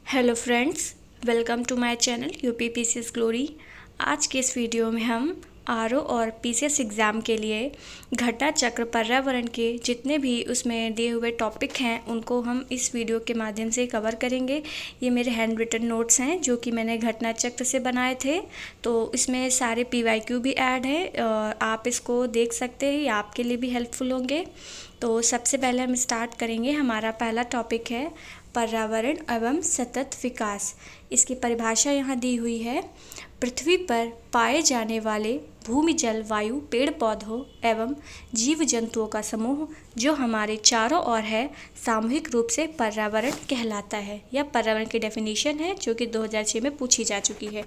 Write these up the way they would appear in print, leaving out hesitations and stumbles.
Hello friends, welcome to my channel UP PCS glory. आज के इस वीडियो में हम आरओ और पीसीएस एग्ज़ाम के लिए घटना चक्र पर्यावरण के जितने भी उसमें दिए हुए टॉपिक हैं उनको हम इस वीडियो के माध्यम से कवर करेंगे। ये मेरे हैंड रिटन नोट्स हैं जो कि मैंने घटना चक्र से बनाए थे, तो इसमें सारे पीवाईक्यू भी ऐड हैं और आप इसको देख सकते हैं, ये आपके लिए भी हेल्पफुल होंगे। तो सबसे पहले हम स्टार्ट करेंगे। हमारा पहला टॉपिक है पर्यावरण एवं सतत विकास। इसकी परिभाषा यहाँ दी हुई है। पृथ्वी पर पाए जाने वाले भूमि, जल, वायु, पेड़ पौधों एवं जीव जंतुओं का समूह जो हमारे चारों ओर है, सामूहिक रूप से पर्यावरण कहलाता है। यह पर्यावरण की डेफिनेशन है जो कि 2006 में पूछी जा चुकी है।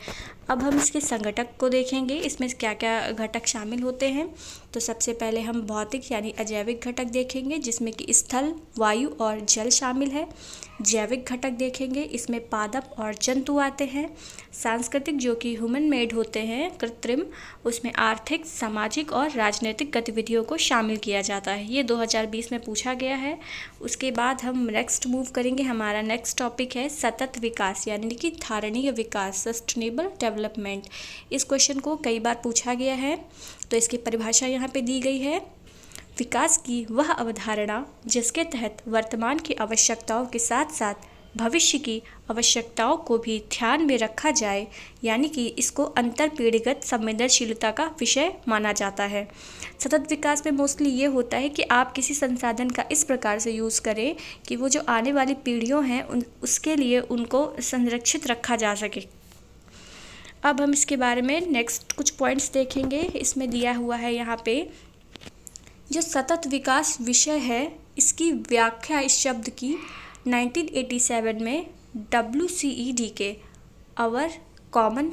अब हम इसके संगठक को देखेंगे, इसमें क्या क्या घटक शामिल होते हैं। तो सबसे पहले हम भौतिक यानी अजैविक घटक देखेंगे जिसमें कि स्थल, वायु और जल शामिल है। जैविक घटक देखेंगे, इसमें पादप और जंतु आते हैं। सांस्कृतिक जो कि ह्यूमन मेड होते हैं, कृत्रिम, उसमें आर्थिक, सामाजिक और राजनीतिक गतिविधियों को शामिल किया जाता है। ये 2020 में पूछा गया है। उसके बाद हम नेक्स्ट मूव करेंगे। हमारा नेक्स्ट टॉपिक है सतत विकास यानी कि धारणीय विकास, सस्टेनेबल डेवलपमेंट। इस क्वेश्चन को कई बार पूछा गया है, तो इसकी परिभाषा यहाँ पे दी गई है। विकास की वह अवधारणा जिसके तहत वर्तमान की आवश्यकताओं के साथ साथ भविष्य की आवश्यकताओं को भी ध्यान में रखा जाए, यानी कि इसको अंतर पीढ़ीगत संवेदनशीलता का विषय माना जाता है। सतत विकास में मोस्टली ये होता है कि आप किसी संसाधन का इस प्रकार से यूज़ करें कि वो जो आने वाली पीढ़ियों हैं उसके लिए उनको संरक्षित रखा जा सके। अब हम इसके बारे में नेक्स्ट कुछ पॉइंट्स देखेंगे। इसमें दिया हुआ है यहाँ पे जो सतत विकास विषय है, इसकी व्याख्या इस शब्द की 1987 में WCED के अवर कॉमन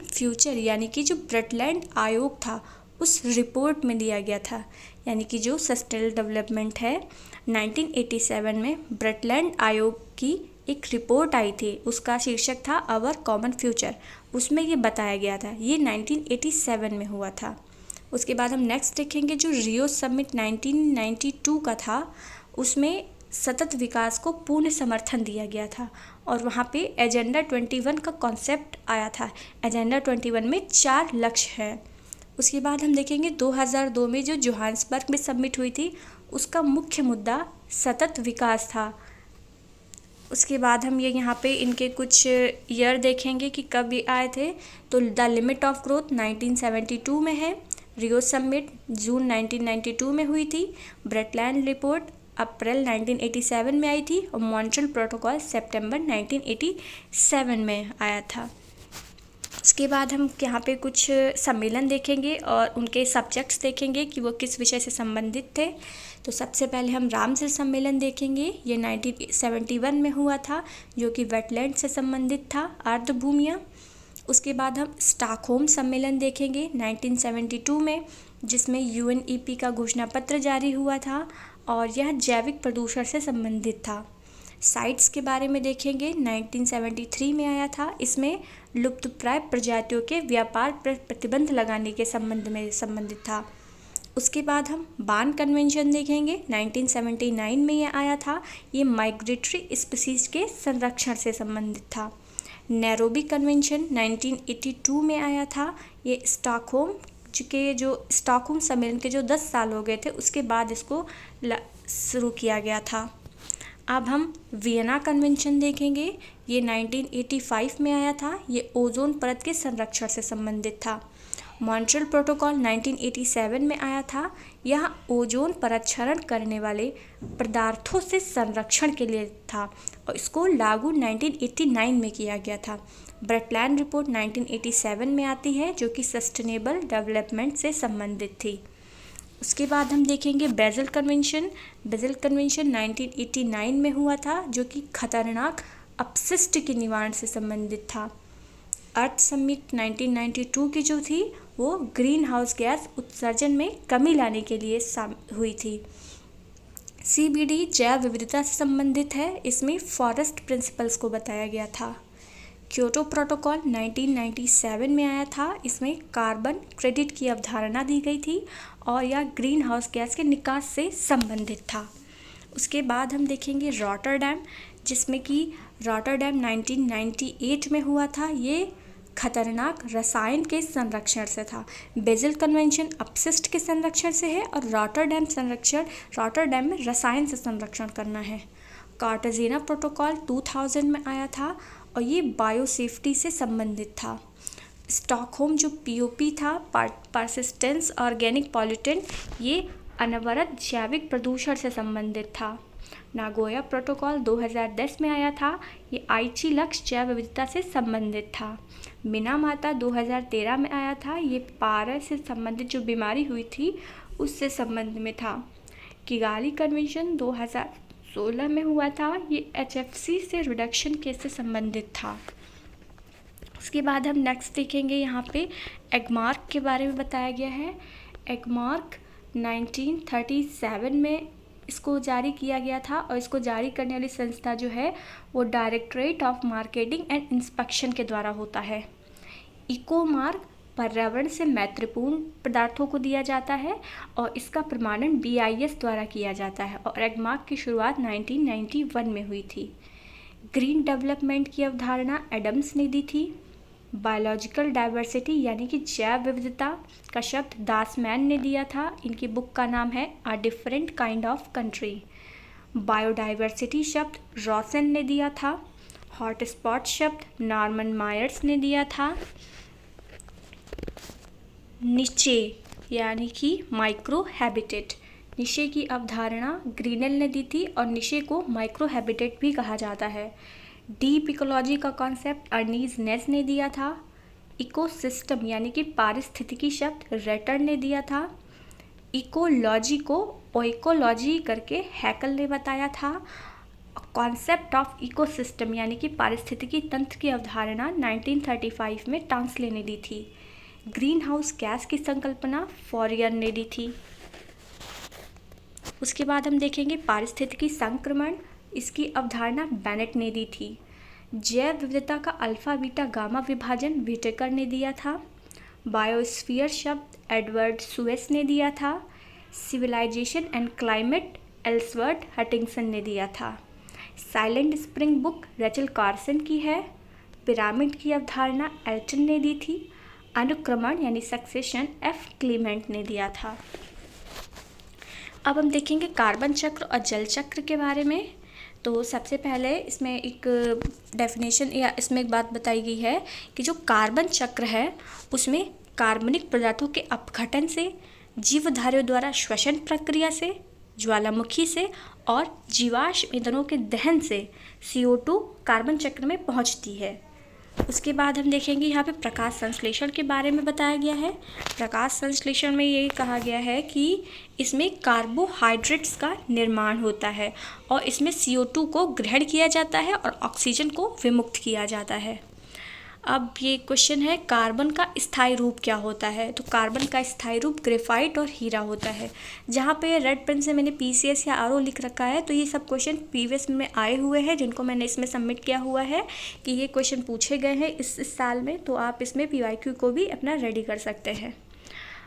फ्यूचर यानी कि जो ब्रटलैंड आयोग था उस रिपोर्ट में दिया गया था। यानी कि जो सस्टेनेबल डेवलपमेंट है, 1987 में ब्रटलैंड आयोग की एक रिपोर्ट आई थी, उसका शीर्षक था अवर कॉमन फ्यूचर। उसमें ये बताया गया था, ये 1987 में हुआ था। उसके बाद हम नेक्स्ट देखेंगे जो रियो समिट 1992 का था, उसमें सतत विकास को पूर्ण समर्थन दिया गया था और वहाँ पे एजेंडा 21 का कॉन्सेप्ट आया था। एजेंडा 21 में 4 लक्ष्य हैं। उसके बाद हम देखेंगे 2002 में जो जोहान्सबर्ग में समिट हुई थी, उसका मुख्य मुद्दा सतत विकास था। उसके बाद हम ये यहाँ पे इनके कुछ ईयर देखेंगे कि कब ये आए थे। तो द लिमिट ऑफ ग्रोथ 1972 में है। रियो समिट जून 1992 में हुई थी। ब्रटलैंड रिपोर्ट अप्रैल 1987 में आई थी और मॉन्ट्रियल प्रोटोकॉल सितंबर 1987 में आया था। उसके बाद हम यहाँ पे कुछ सम्मेलन देखेंगे और उनके सब्जेक्ट्स देखेंगे कि वो किस विषय से संबंधित थे। तो सबसे पहले हम रामसर सम्मेलन देखेंगे। ये 1971 में हुआ था जो कि वेटलैंड से संबंधित था, आर्द्रभूमियाँ। उसके बाद हम स्टॉकहोम सम्मेलन देखेंगे 1972 में, जिसमें UNEP का घोषणा पत्र जारी हुआ था और यह जैविक प्रदूषण से संबंधित था। साइट्स के बारे में देखेंगे, 1973 में आया था। इसमें लुप्तप्राय प्रजातियों के व्यापार पर प्रतिबंध लगाने के संबंध में संबंधित था। उसके बाद हम बार्न कन्वेंशन देखेंगे, 1979 में यह आया था। ये माइग्रेटरी स्पीसीज के संरक्षण से संबंधित था। नैरोबी कन्वेंशन 1982 में आया था। ये स्टॉकहोम सम्मेलन के जो 10 साल हो गए थे उसके बाद इसको शुरू किया गया था। अब हम वियना कन्वेंशन देखेंगे। ये 1985 में आया था। ये ओजोन परत के संरक्षण से संबंधित था। मॉन्ट्रियल प्रोटोकॉल 1987 में आया था। यह ओजोन परत क्षरण करने वाले पदार्थों से संरक्षण के लिए था और इसको लागू 1989 में किया गया था। ब्रटलैंड रिपोर्ट 1987 में आती है जो कि सस्टेनेबल डेवलपमेंट से संबंधित थी। उसके बाद हम देखेंगे बेज़ल कन्वेंशन 1989 में हुआ था जो कि खतरनाक अपशिष्ट के निवारण से संबंधित था। अर्थ समिट 1992 की जो थी वो ग्रीन हाउस गैस उत्सर्जन में कमी लाने के लिए हुई थी। CBD जैव विविधता से संबंधित है, इसमें फॉरेस्ट प्रिंसिपल्स को बताया गया था। क्योटो प्रोटोकॉल 1997 में आया था। इसमें कार्बन क्रेडिट की अवधारणा दी गई थी और यह ग्रीन हाउस गैस के निकास से संबंधित था। उसके बाद हम देखेंगे रॉटरडैम जिसमें कि रॉटरडैम 1998 में हुआ था। ये खतरनाक रसायन के संरक्षण से था। बेज़ल कन्वेंशन अपशिष्ट के संरक्षण से है और रॉटरडैम में रसायन से संरक्षण करना है। कार्टाजेना प्रोटोकॉल 2000 में आया था और ये बायोसेफ्टी से संबंधित था। स्टॉकहोम जो पीओपी था, परसिस्टेंस ऑर्गेनिक पॉल्यूटेंट, ये अनवरत जैविक प्रदूषण से संबंधित था। नागोया प्रोटोकॉल 2010 में आया था। ये आइची लक्ष्य जैव विविधता से संबंधित था। मिनामाता 2013 में आया था। ये पारस से संबंधित जो बीमारी हुई थी उससे संबंध में था। किगाली कन्वेंशन 2016 में हुआ था। ये HFC से रिडक्शन केस से संबंधित था। उसके बाद हम नेक्स्ट देखेंगे, यहाँ पे एगमार्क के बारे में बताया गया है। एगमार्क 1937 में इसको जारी किया गया था और इसको जारी करने वाली संस्था जो है वो directorate of marketing and inspection के द्वारा होता है। इकोमार्क पर्यावरण से मैत्रीपूर्ण पदार्थों को दिया जाता है और इसका प्रमाणन BIS द्वारा किया जाता है और एगमार्क की शुरुआत 1991 में हुई थी। ग्रीन डेवलपमेंट की अवधारणा एडम्स ने दी थी। बायोलॉजिकल डाइवर्सिटी यानी कि जैव विविधता का शब्द दासमैन ने दिया था। इनकी बुक का नाम है a different kind of country. Biodiversity शब्द रॉसन ने दिया था। हॉटस्पॉट शब्द नॉर्मन मायर्स ने दिया था। निचे यानी कि माइक्रो हैबिटेट, निशे की अवधारणा ग्रीनेल ने दी थी और निशे को माइक्रो हैबिटेट भी कहा जाता है। डीप इकोलॉजी का कॉन्सेप्ट अर्नीज नेस ने दिया था। इकोसिस्टम यानी कि पारिस्थितिकी शब्द रेटर ने दिया था। इकोलॉजी को ओइकोलॉजी करके हैकल ने बताया था। कॉन्सेप्ट ऑफ इकोसिस्टम यानी कि पारिस्थितिकी तंत्र की अवधारणा 1935 में टांसले ने दी थी। ग्रीन हाउस गैस की संकल्पना फॉरियर ने दी थी। उसके बाद हम देखेंगे पारिस्थितिकी संक्रमण, इसकी अवधारणा बेनेट ने दी थी। जैव विविधता का अल्फा बीटा गामा विभाजन व्हिटेकर ने दिया था। बायोस्फीयर शब्द एडवर्ड सुएस ने दिया था। सिविलाइजेशन एंड क्लाइमेट एल्सवर्थ हटिंगसन ने दिया था। Silent spring book Rachel Carson की है। पिरामिड की अवधारणा एल्टन ने दी थी। अनुक्रमण यानी सक्सेशन F क्लीमेंट ने दिया था। अब हम देखेंगे कार्बन चक्र और जल चक्र के बारे में। तो सबसे पहले इसमें एक डेफिनेशन या इसमें एक बात बताई गई है कि जो कार्बन चक्र है उसमें कार्बनिक पदार्थों के अपघटन से, जीवधारियों द्वारा श्वसन प्रक्रिया से, ज्वालामुखी से और जीवाश्म ईंधनों के दहन से CO2 कार्बन चक्र में पहुंचती है। उसके बाद हम देखेंगे यहाँ पे प्रकाश संश्लेषण के बारे में बताया गया है। प्रकाश संश्लेषण में ये कहा गया है कि इसमें कार्बोहाइड्रेट्स का निर्माण होता है और इसमें CO2 को ग्रहण किया जाता है और ऑक्सीजन को विमुक्त किया जाता है। अब ये क्वेश्चन है कार्बन का स्थायी रूप क्या होता है। तो कार्बन का स्थायी रूप ग्रेफाइट और हीरा होता है। जहाँ पे रेड पेन से मैंने PCS या RO लिख रखा है तो ये सब क्वेश्चन प्रीवियस में आए हुए हैं जिनको मैंने इसमें सबमिट किया हुआ है कि ये क्वेश्चन पूछे गए हैं इस साल में। तो आप इसमें PYQ को भी अपना रेडी कर सकते हैं।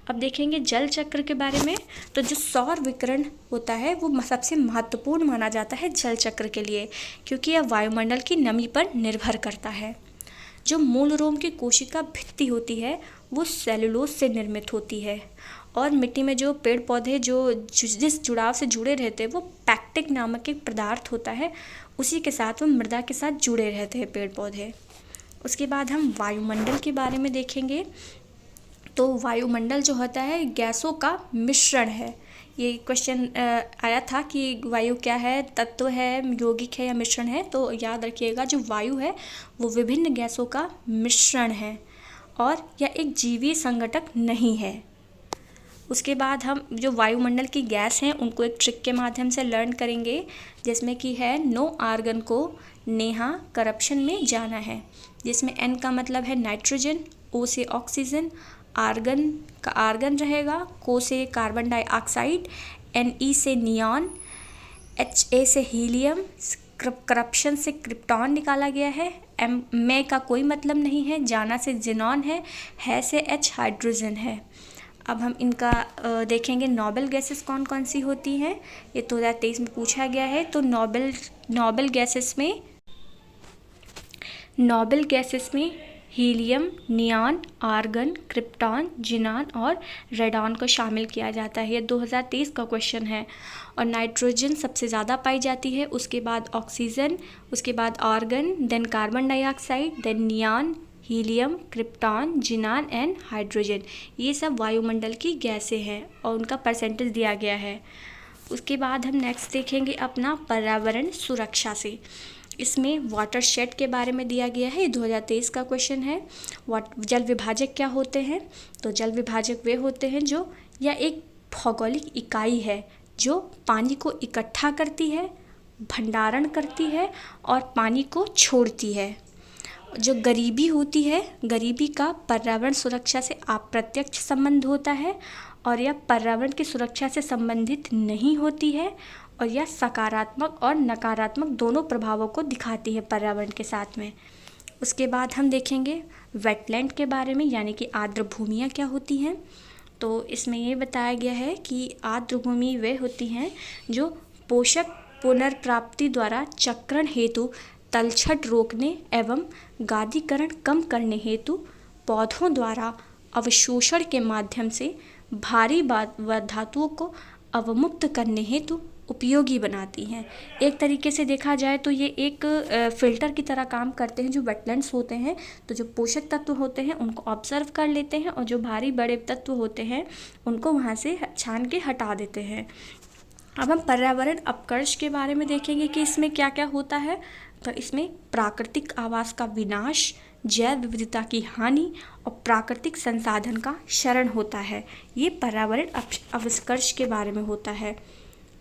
अब देखेंगे जल चक्र के बारे में। तो जो सौर विकिरण होता है वो सबसे महत्वपूर्ण माना जाता है जल चक्र के लिए, क्योंकि यह वायुमंडल की नमी पर निर्भर करता है। जो मूल रोम की कोशिका भित्ति होती है वो सेलुलोज से निर्मित होती है और मिट्टी में जो पेड़ पौधे जो जिस जुड़ाव से जुड़े रहते हैं वो पैक्टिक नामक एक पदार्थ होता है, उसी के साथ वो मृदा के साथ जुड़े रहते हैं पेड़ पौधे। उसके बाद हम वायुमंडल के बारे में देखेंगे। तो वायुमंडल जो होता है गैसों का मिश्रण है। ये क्वेश्चन आया था कि वायु क्या है, तत्व है, यौगिक है या मिश्रण है। तो याद रखिएगा जो वायु है वो विभिन्न गैसों का मिश्रण है और यह एक जीवीय संघटक नहीं है। उसके बाद हम जो वायुमंडल की गैस हैं उनको एक ट्रिक के माध्यम से लर्न करेंगे, जिसमें कि है नो आर्गन को नेहा करप्शन में जाना है, जिसमें N का मतलब है नाइट्रोजन, O से ऑक्सीजन, आर्गन का आर्गन रहेगा, को से कार्बन डाइऑक्साइड, Ne से नियॉन, Ha से हीलियम, करप्शन से क्रिप्टॉन निकाला गया है। में का कोई मतलब नहीं है, जाना से जिनॉन है से H हाइड्रोजन है। अब हम इनका देखेंगे नोबल गैसेस कौन कौन सी होती हैं। ये 2023 में पूछा गया है। तो नोबल गैसेस में हीलियम, नियॉन, आर्गन, क्रिप्टॉन, जिनान और रेडॉन को शामिल किया जाता है। ये 2023 का क्वेश्चन है। और नाइट्रोजन सबसे ज़्यादा पाई जाती है, उसके बाद ऑक्सीजन, उसके बाद argon, then carbon dioxide, then neon, helium, krypton, xenon and hydrogen. ये सब वायुमंडल की गैसें हैं और उनका परसेंटेज दिया गया है। उसके बाद हम नेक्स्ट देखेंगे अपना पर्यावरण सुरक्षा से। इसमें वाटरशेड के बारे में दिया गया है। 2023 का क्वेश्चन है। जल विभाजक क्या होते हैं? तो जल विभाजक वे होते हैं जो या एक भौगोलिक इकाई है जो पानी को इकट्ठा करती है, भंडारण करती है और पानी को छोड़ती है। जो गरीबी होती है, गरीबी का पर्यावरण सुरक्षा से अप्रत्यक्ष संबंध होता है और यह पर्यावरण की सुरक्षा से संबंधित नहीं होती है और यह सकारात्मक और नकारात्मक दोनों प्रभावों को दिखाती है पर्यावरण के साथ में। उसके बाद हम देखेंगे वेटलैंड के बारे में, यानी कि आर्द्र भूमियाँ क्या होती हैं। तो इसमें ये बताया गया है कि आर्द्र भूमि वे होती हैं जो पोषक पुनर्प्राप्ति द्वारा चक्रण हेतु तलछट रोकने एवं गादीकरण कम करने हेतु पौधों द्वारा अवशोषण के माध्यम से भारी धातुओं को अवमुक्त करने हेतु उपयोगी बनाती हैं। एक तरीके से देखा जाए तो ये एक फ़िल्टर की तरह काम करते हैं। जो वेटलैंड्स होते हैं तो जो पोषक तत्व होते हैं उनको ऑब्जर्व कर लेते हैं और जो भारी बड़े तत्व होते हैं उनको वहाँ से छान के हटा देते हैं। अब हम पर्यावरण अपकर्ष के बारे में देखेंगे कि इसमें क्या क्या होता है। तो इसमें प्राकृतिक आवास का विनाश, जैव विविधता की हानि और प्राकृतिक संसाधन का क्षरण होता है। ये पर्यावरण अपकर्ष के बारे में होता है।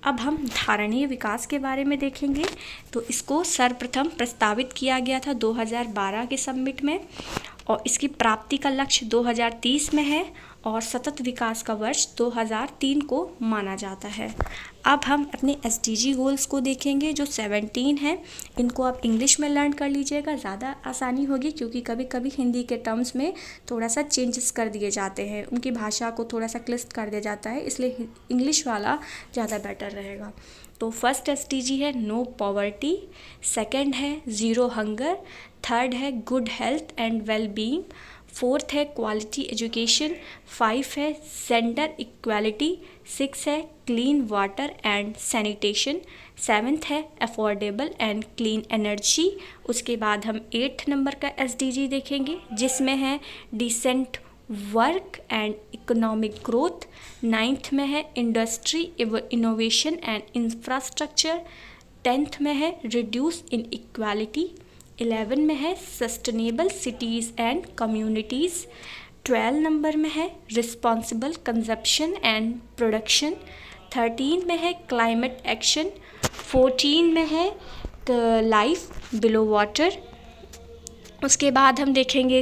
अब हम धारणीय विकास के बारे में देखेंगे। तो इसको सर्वप्रथम प्रस्तावित किया गया था 2012 के समिट में और इसकी प्राप्ति का लक्ष्य 2030 में है और सतत विकास का वर्ष 2003 को माना जाता है। अब हम अपने SDG गोल्स को देखेंगे जो 17 हैं। इनको आप इंग्लिश में लर्न कर लीजिएगा, ज़्यादा आसानी होगी क्योंकि कभी कभी हिंदी के टर्म्स में थोड़ा सा चेंजेस कर दिए जाते हैं, उनकी भाषा को थोड़ा सा क्लिष्ट कर दिया जाता है, इसलिए इंग्लिश वाला ज़्यादा बेटर रहेगा। तो फर्स्ट SDG है नो पॉवर्टी, सेकंड है ज़ीरो हंगर, थर्ड है good health and well being, fourth है क्वालिटी एजुकेशन, 5 है जेंडर इक्वालिटी, 6 है clean water and sanitation, 7th है अफोर्डेबल एंड क्लीन एनर्जी। उसके बाद हम 8th नंबर का SDG देखेंगे जिसमें है decent work and economic growth, 9th में है industry innovation and infrastructure, 10th में है रिड्यूस इन इक्वालिटी, 11 में है sustainable cities and communities, 12 number में है रिस्पॉन्सिबल कंजप्शन एंड प्रोडक्शन, 13 में है क्लाइमेट एक्शन, 14 में है लाइफ बिलो वाटर। उसके बाद हम देखेंगे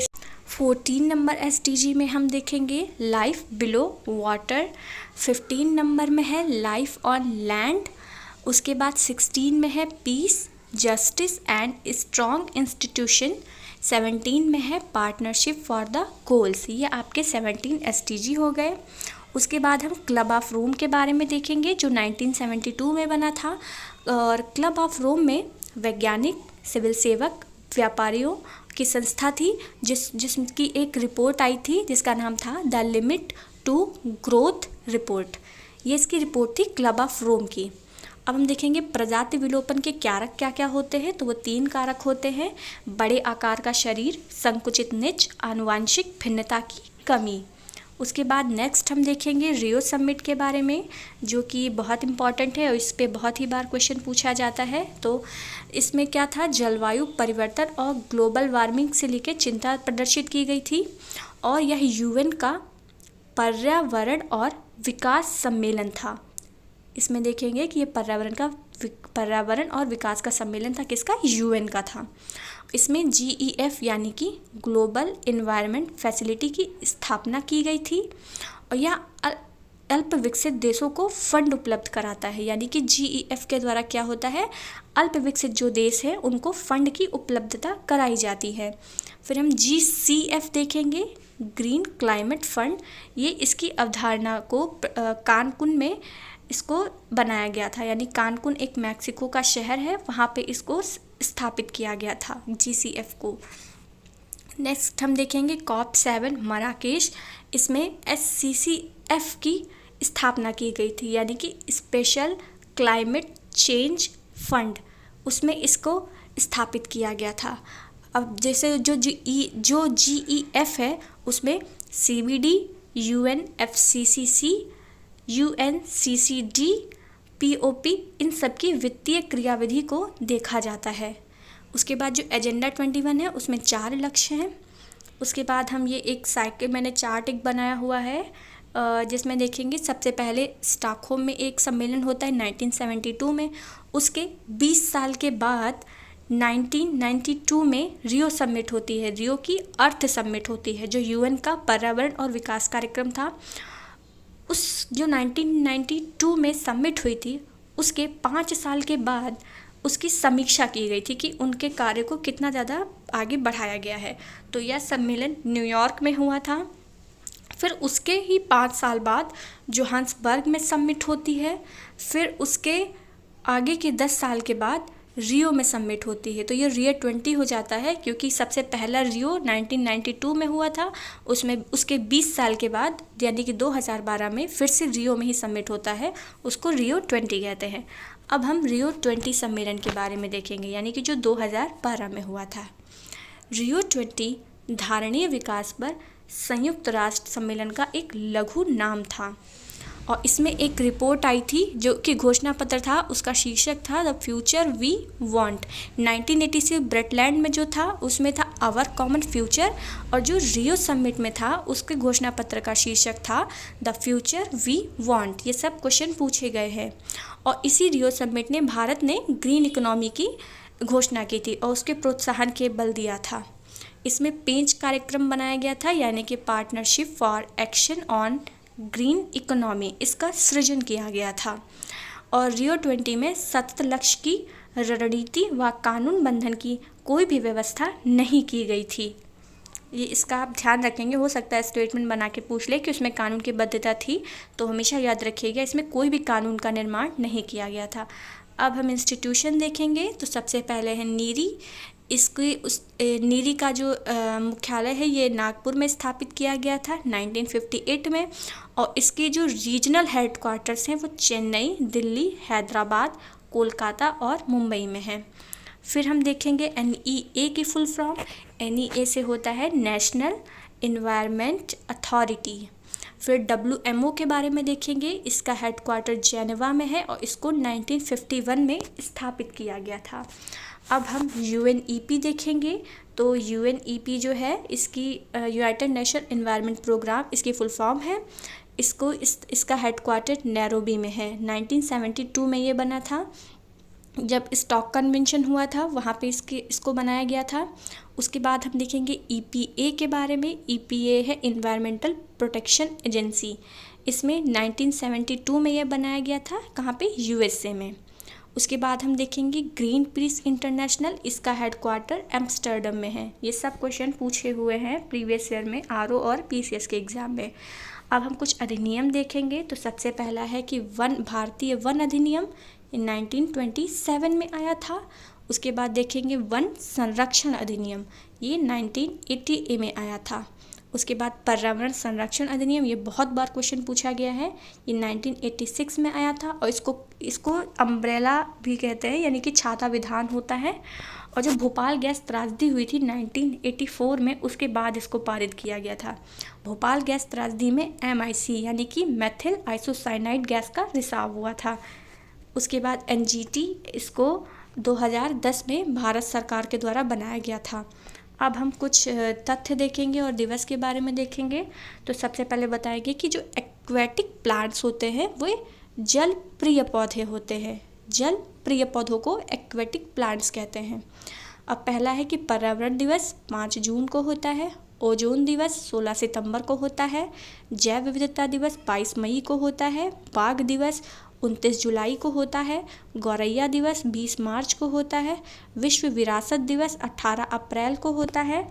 14 नंबर SDG में हम देखेंगे लाइफ बिलो वाटर, 15 नंबर में है लाइफ ऑन लैंड, उसके बाद 16 में है peace, justice and strong institution, 17 में है पार्टनरशिप फॉर द गोल्स। ये आपके 17 SDG हो गए। उसके बाद हम क्लब ऑफ रोम के बारे में देखेंगे जो 1972 में बना था और क्लब ऑफ रोम में वैज्ञानिक, सिविल सेवक, व्यापारियों की संस्था थी जिसकी एक रिपोर्ट आई थी जिसका नाम था the limit to growth report. ये इसकी रिपोर्ट थी क्लब ऑफ रोम की। अब हम देखेंगे प्रजाति विलोपन के कारक क्या क्या होते हैं। तो वो 3 कारक होते हैं, बड़े आकार का शरीर, संकुचित निच, आनुवांशिक भिन्नता की कमी। उसके बाद नेक्स्ट हम देखेंगे रियो समिट के बारे में जो कि बहुत इम्पॉर्टेंट है और इस पे बहुत ही बार क्वेश्चन पूछा जाता है। तो इसमें क्या था, जलवायु परिवर्तन और ग्लोबल वार्मिंग से लेकर चिंता प्रदर्शित की गई थी और यह UN का पर्यावरण और विकास सम्मेलन था। इसमें देखेंगे कि ये पर्यावरण और विकास का सम्मेलन था, किसका, UN का था। इसमें GEF यानी कि ग्लोबल एनवायरनमेंट फैसिलिटी की स्थापना की गई थी और यह अल्प विकसित देशों को फंड उपलब्ध कराता है, यानी कि GEF के द्वारा क्या होता है, अल्प विकसित जो देश है उनको फंड की उपलब्धता कराई जाती है। फिर हम GCF देखेंगे, ग्रीन क्लाइमेट फंड। ये इसकी अवधारणा को कानकुन में इसको बनाया गया था, यानी कानकुन एक मैक्सिको का शहर है, वहाँ पे इसको स्थापित किया गया था GCF को। नेक्स्ट हम देखेंगे COP7 मराकेश। इसमें SCCF की स्थापना की गई थी, यानी कि स्पेशल क्लाइमेट चेंज फंड, उसमें इसको स्थापित किया गया था। अब जैसे जो GEF है उसमें CBD, UNFCCC, UNCCD, POP इन सब की वित्तीय क्रियाविधि को देखा जाता है। उसके बाद जो एजेंडा 21 है उसमें 4 लक्ष्य हैं। उसके बाद हम ये एक साइकिल, मैंने चार्ट एक बनाया हुआ है जिसमें देखेंगे सबसे पहले स्टॉकहोम में एक सम्मेलन होता है 1972 में। उसके 20 साल के बाद 1992 में रियो समिट होती है, रियो की अर्थ समिट होती है, जो UN का पर्यावरण और विकास कार्यक्रम था। उस जो 1992 में समिट हुई थी उसके 5 साल के बाद उसकी समीक्षा की गई थी कि उनके कार्य को कितना ज़्यादा आगे बढ़ाया गया है। तो यह सम्मेलन न्यूयॉर्क में हुआ था। फिर उसके ही 5 साल बाद जोहान्सबर्ग में समिट होती है। फिर उसके आगे के 10 साल के बाद रियो में समिट होती है। तो ये रियो 20 हो जाता है, क्योंकि सबसे पहला रियो 1992 में हुआ था, उसमें उसके 20 साल के बाद यानी कि 2012 में फिर से रियो में ही समिट होता है, उसको रियो 20 कहते हैं। अब हम रियो 20 सम्मेलन के बारे में देखेंगे, यानी कि जो 2012 में हुआ था। रियो 20 धारणीय विकास पर संयुक्त राष्ट्र सम्मेलन का एक लघु नाम था, और इसमें एक रिपोर्ट आई थी जो कि घोषणा पत्र था, उसका शीर्षक था द फ्यूचर वी वांट। 1986 ब्रेटलैंड में जो था उसमें था आवर कॉमन फ्यूचर, और जो रियो समिट में था उसके घोषणा पत्र का शीर्षक था द फ्यूचर वी वांट। ये सब क्वेश्चन पूछे गए हैं। और इसी रियो समिट ने भारत ने ग्रीन इकोनॉमी की घोषणा की थी और उसके प्रोत्साहन के बल दिया था। इसमें 5 कार्यक्रम बनाया गया था, यानी कि partnership for action on green economy, इसका सृजन किया गया था। और रियो 20 में सतत लक्ष्य की रणनीति व कानून बंधन की कोई भी व्यवस्था नहीं की गई थी। ये इसका आप ध्यान रखेंगे, हो सकता है स्टेटमेंट बना के पूछ ले कि उसमें कानून की बद्धता थी, तो हमेशा याद रखिएगा इसमें कोई भी कानून का निर्माण नहीं किया गया था। अब हम इंस्टीट्यूशन देखेंगे, तो सबसे पहले है नीरी। नीरी का जो मुख्यालय है ये नागपुर में स्थापित किया गया था 1958 में, और इसके जो रीजनल हेडक्वार्टर्स हैं वो चेन्नई, दिल्ली, हैदराबाद, कोलकाता और मुंबई में हैं। फिर हम देखेंगे NEA की फुल फॉर्म। NEA से होता है नेशनल एनवायरनमेंट अथॉरिटी। फिर WMO के बारे में देखेंगे, इसका हेडक्वार्टर जेनेवा में है और इसको 1951 में स्थापित किया गया था। अब हम UNEP देखेंगे, तो UNEP जो है इसकी यूनाइटेड नेशन एनवायरनमेंट प्रोग्राम इसकी फुल फॉर्म है। इसका हेडक्वार्टर नैरोबी में है। 1972 में ये बना था, जब स्टॉक कन्वेंशन हुआ था वहाँ पे इसको बनाया गया था। उसके बाद हम देखेंगे EPA के बारे में। EPA है इन्वायरमेंटल प्रोटेक्शन एजेंसी। इसमें 1972 में यह बनाया गया था, कहाँ पे, USA में। उसके बाद हम देखेंगे ग्रीन पीस इंटरनेशनल, इसका हेडक्वार्टर एम्स्टर्डम में है। ये सब क्वेश्चन पूछे हुए हैं प्रीवियस ईयर में RO और PCS के एग्ज़ाम में। अब हम कुछ अधिनियम देखेंगे, तो सबसे पहला है कि भारतीय वन अधिनियम 1927 में आया था। उसके बाद देखेंगे वन संरक्षण अधिनियम, ये 1980 में आया था। उसके बाद पर्यावरण संरक्षण अधिनियम, ये बहुत बार क्वेश्चन पूछा गया है, ये 1986 में आया था, और इसको अम्ब्रेला भी कहते हैं, यानी कि छाता विधान होता है। और जो भोपाल गैस त्रासदी हुई थी 1984 में, उसके बाद इसको पारित किया गया था। भोपाल गैस त्रासदी में MIC यानी कि मेथिल आइसोसाइनाइड गैस का रिसाव हुआ था। उसके बाद NGT, इसको 2010 में भारत सरकार के द्वारा बनाया गया था। अब हम कुछ तथ्य देखेंगे और दिवस के बारे में देखेंगे। तो सबसे पहले बताएंगे कि जो एक्वेटिक प्लांट्स होते हैं वो जल प्रिय पौधे होते हैं। जल प्रिय पौधों को एक्वेटिक प्लांट्स कहते हैं। अब पहला है कि पर्यावरण दिवस 5 जून को होता है। ओजोन दिवस 16 सितंबर को होता है। जैव विविधता दिवस 22 मई को होता है। बाघ दिवस 29 जुलाई को होता है। गौरैया दिवस 20 मार्च को होता है। विश्व विरासत दिवस 18 अप्रैल को होता है।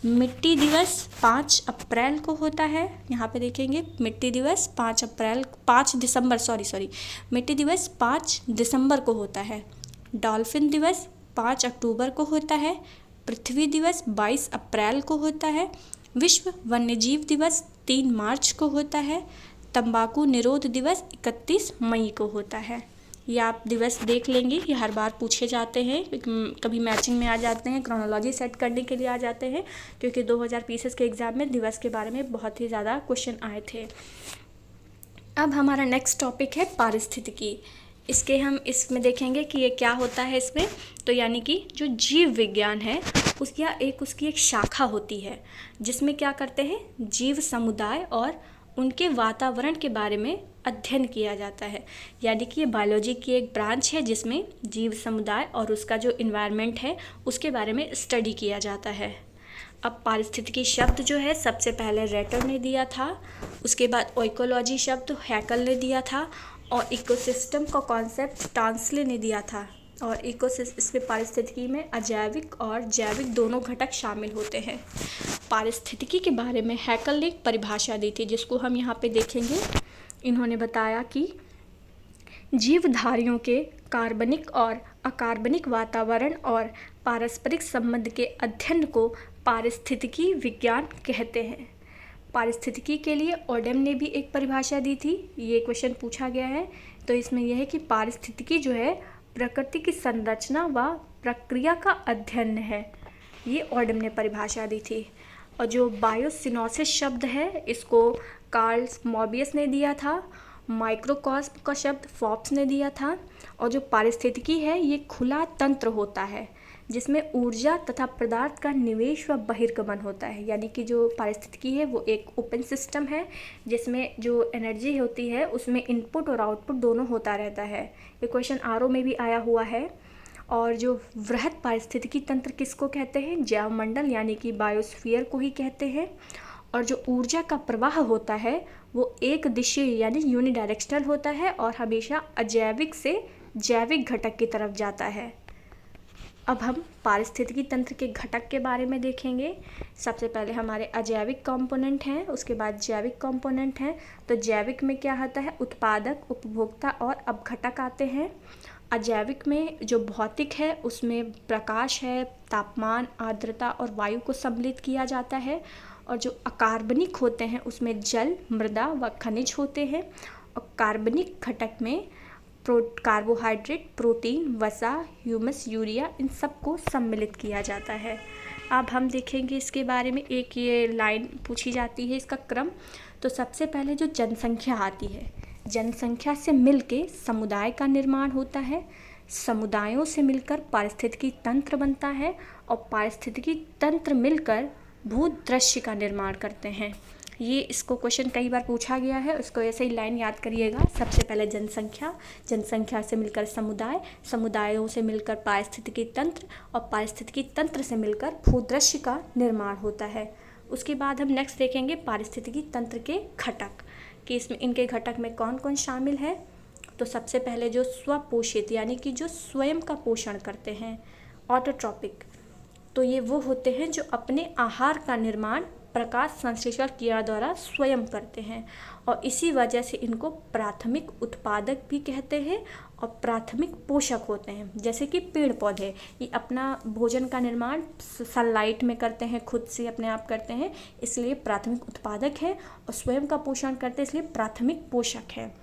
मिट्टी दिवस 5 अप्रैल को होता है। यहाँ पे देखेंगे मिट्टी दिवस 5 दिसंबर मिट्टी दिवस 5 दिसंबर को होता है। डॉल्फिन दिवस 5 अक्टूबर को होता है। पृथ्वी दिवस 22 अप्रैल को होता है। विश्व वन्यजीव दिवस 3 मार्च को होता है। तंबाकू निरोध दिवस 31 मई को होता है। ये आप दिवस देख लेंगे, ये हर बार पूछे जाते हैं, कभी मैचिंग में आ जाते हैं, क्रोनोलॉजी सेट करने के लिए आ जाते हैं, क्योंकि 2000 पीसेस के एग्ज़ाम में दिवस के बारे में बहुत ही ज़्यादा क्वेश्चन आए थे। अब हमारा नेक्स्ट टॉपिक है पारिस्थितिकी। इसमें देखेंगे कि ये क्या होता है इसमें। तो यानी कि जो जीव विज्ञान है उसकी एक शाखा होती है, जिसमें क्या करते हैं, जीव समुदाय और उनके वातावरण के बारे में अध्ययन किया जाता है। यानी कि ये बायोलॉजी की एक ब्रांच है जिसमें जीव समुदाय और उसका जो इन्वायरमेंट है उसके बारे में स्टडी किया जाता है। अब पारिस्थितिकी शब्द जो है सबसे पहले रेटर ने दिया था, उसके बाद ओइकोलॉजी शब्द हैकल ने दिया था, और इकोसिस्टम का कॉन्सेप्ट टांसले ने दिया था। और इसमें पारिस्थितिकी में अजैविक और जैविक दोनों घटक शामिल होते हैं। पारिस्थितिकी के बारे में हैकल ने एक परिभाषा दी थी, जिसको हम यहाँ पे देखेंगे। इन्होंने बताया कि जीवधारियों के कार्बनिक और अकार्बनिक वातावरण और पारस्परिक संबंध के अध्ययन को पारिस्थितिकी विज्ञान कहते हैं। पारिस्थितिकी के लिए ओडेम ने भी एक परिभाषा दी थी, ये क्वेश्चन पूछा गया है। तो इसमें यह है कि पारिस्थितिकी जो है प्रकृति की संरचना व प्रक्रिया का अध्ययन है, ये ओडेम ने परिभाषा दी थी। और जो बायोसिनोसिस शब्द है इसको कार्ल मोबियस ने दिया था। माइक्रोकॉस्म का शब्द फोप्स ने दिया था। और जो पारिस्थितिकी है ये खुला तंत्र होता है जिसमें ऊर्जा तथा पदार्थ का निवेश व बहिर्गमन होता है। यानी कि जो पारिस्थितिकी है वो एक ओपन सिस्टम है जिसमें जो एनर्जी होती है उसमें इनपुट और आउटपुट दोनों होता रहता है। ये क्वेश्चन आरओ में भी आया हुआ है। और जो वृहद पारिस्थितिकी तंत्र किसको कहते हैं, जैवमंडल यानी कि बायोस्फीयर को ही कहते हैं। और जो ऊर्जा का प्रवाह होता है वो एक दिशीय यानी यूनिडायरेक्शनल होता है और हमेशा अजैविक से जैविक घटक की तरफ जाता है। अब हम पारिस्थितिकी तंत्र के घटक के बारे में देखेंगे। सबसे पहले हमारे अजैविक कंपोनेंट हैं, उसके बाद जैविक कंपोनेंट हैं। तो जैविक में क्या आता है, उत्पादक, उपभोक्ता और अपघटक आते हैं। अजैविक में जो भौतिक है उसमें प्रकाश है, तापमान, आर्द्रता और वायु को सम्मिलित किया जाता है। और जो अकार्बनिक होते हैं उसमें जल, मृदा व खनिज होते हैं। और कार्बनिक घटक में कार्बोहाइड्रेट, प्रोटीन, वसा, ह्यूमस, यूरिया, इन सबको सम्मिलित किया जाता है। अब हम देखेंगे इसके बारे में, एक ये लाइन पूछी जाती है इसका क्रम। तो सबसे पहले जो जनसंख्या आती है, जनसंख्या से मिलके समुदाय का निर्माण होता है। समुदायों से मिलकर पारिस्थितिकी तंत्र बनता है और पारिस्थितिकी तंत्र मिलकर भूदृश्य का निर्माण करते हैं। ये इसको क्वेश्चन कई बार पूछा गया है, उसको ऐसे ही लाइन याद करिएगा। सबसे पहले जनसंख्या, जनसंख्या से मिलकर समुदाय, समुदायों से मिलकर पारिस्थितिकी तंत्र और पारिस्थितिकी तंत्र से मिलकर भूदृश्य का निर्माण होता है। उसके बाद हम नेक्स्ट देखेंगे पारिस्थितिकी तंत्र के घटक कि इसमें इनके घटक में कौन कौन शामिल है। तो सबसे पहले जो स्वपोषित यानी कि जो स्वयं का पोषण करते हैं, ऑटोट्रॉपिक, तो ये वो होते हैं जो अपने आहार का निर्माण प्रकाश संश्लेषण क्रिया द्वारा स्वयं करते हैं और इसी वजह से इनको प्राथमिक उत्पादक भी कहते हैं और प्राथमिक पोषक होते हैं। जैसे कि पेड़ पौधे ये अपना भोजन का निर्माण सनलाइट में करते हैं, खुद से अपने आप करते हैं, इसलिए प्राथमिक उत्पादक है, और स्वयं का पोषण करते हैं इसलिए प्राथमिक पोषक है।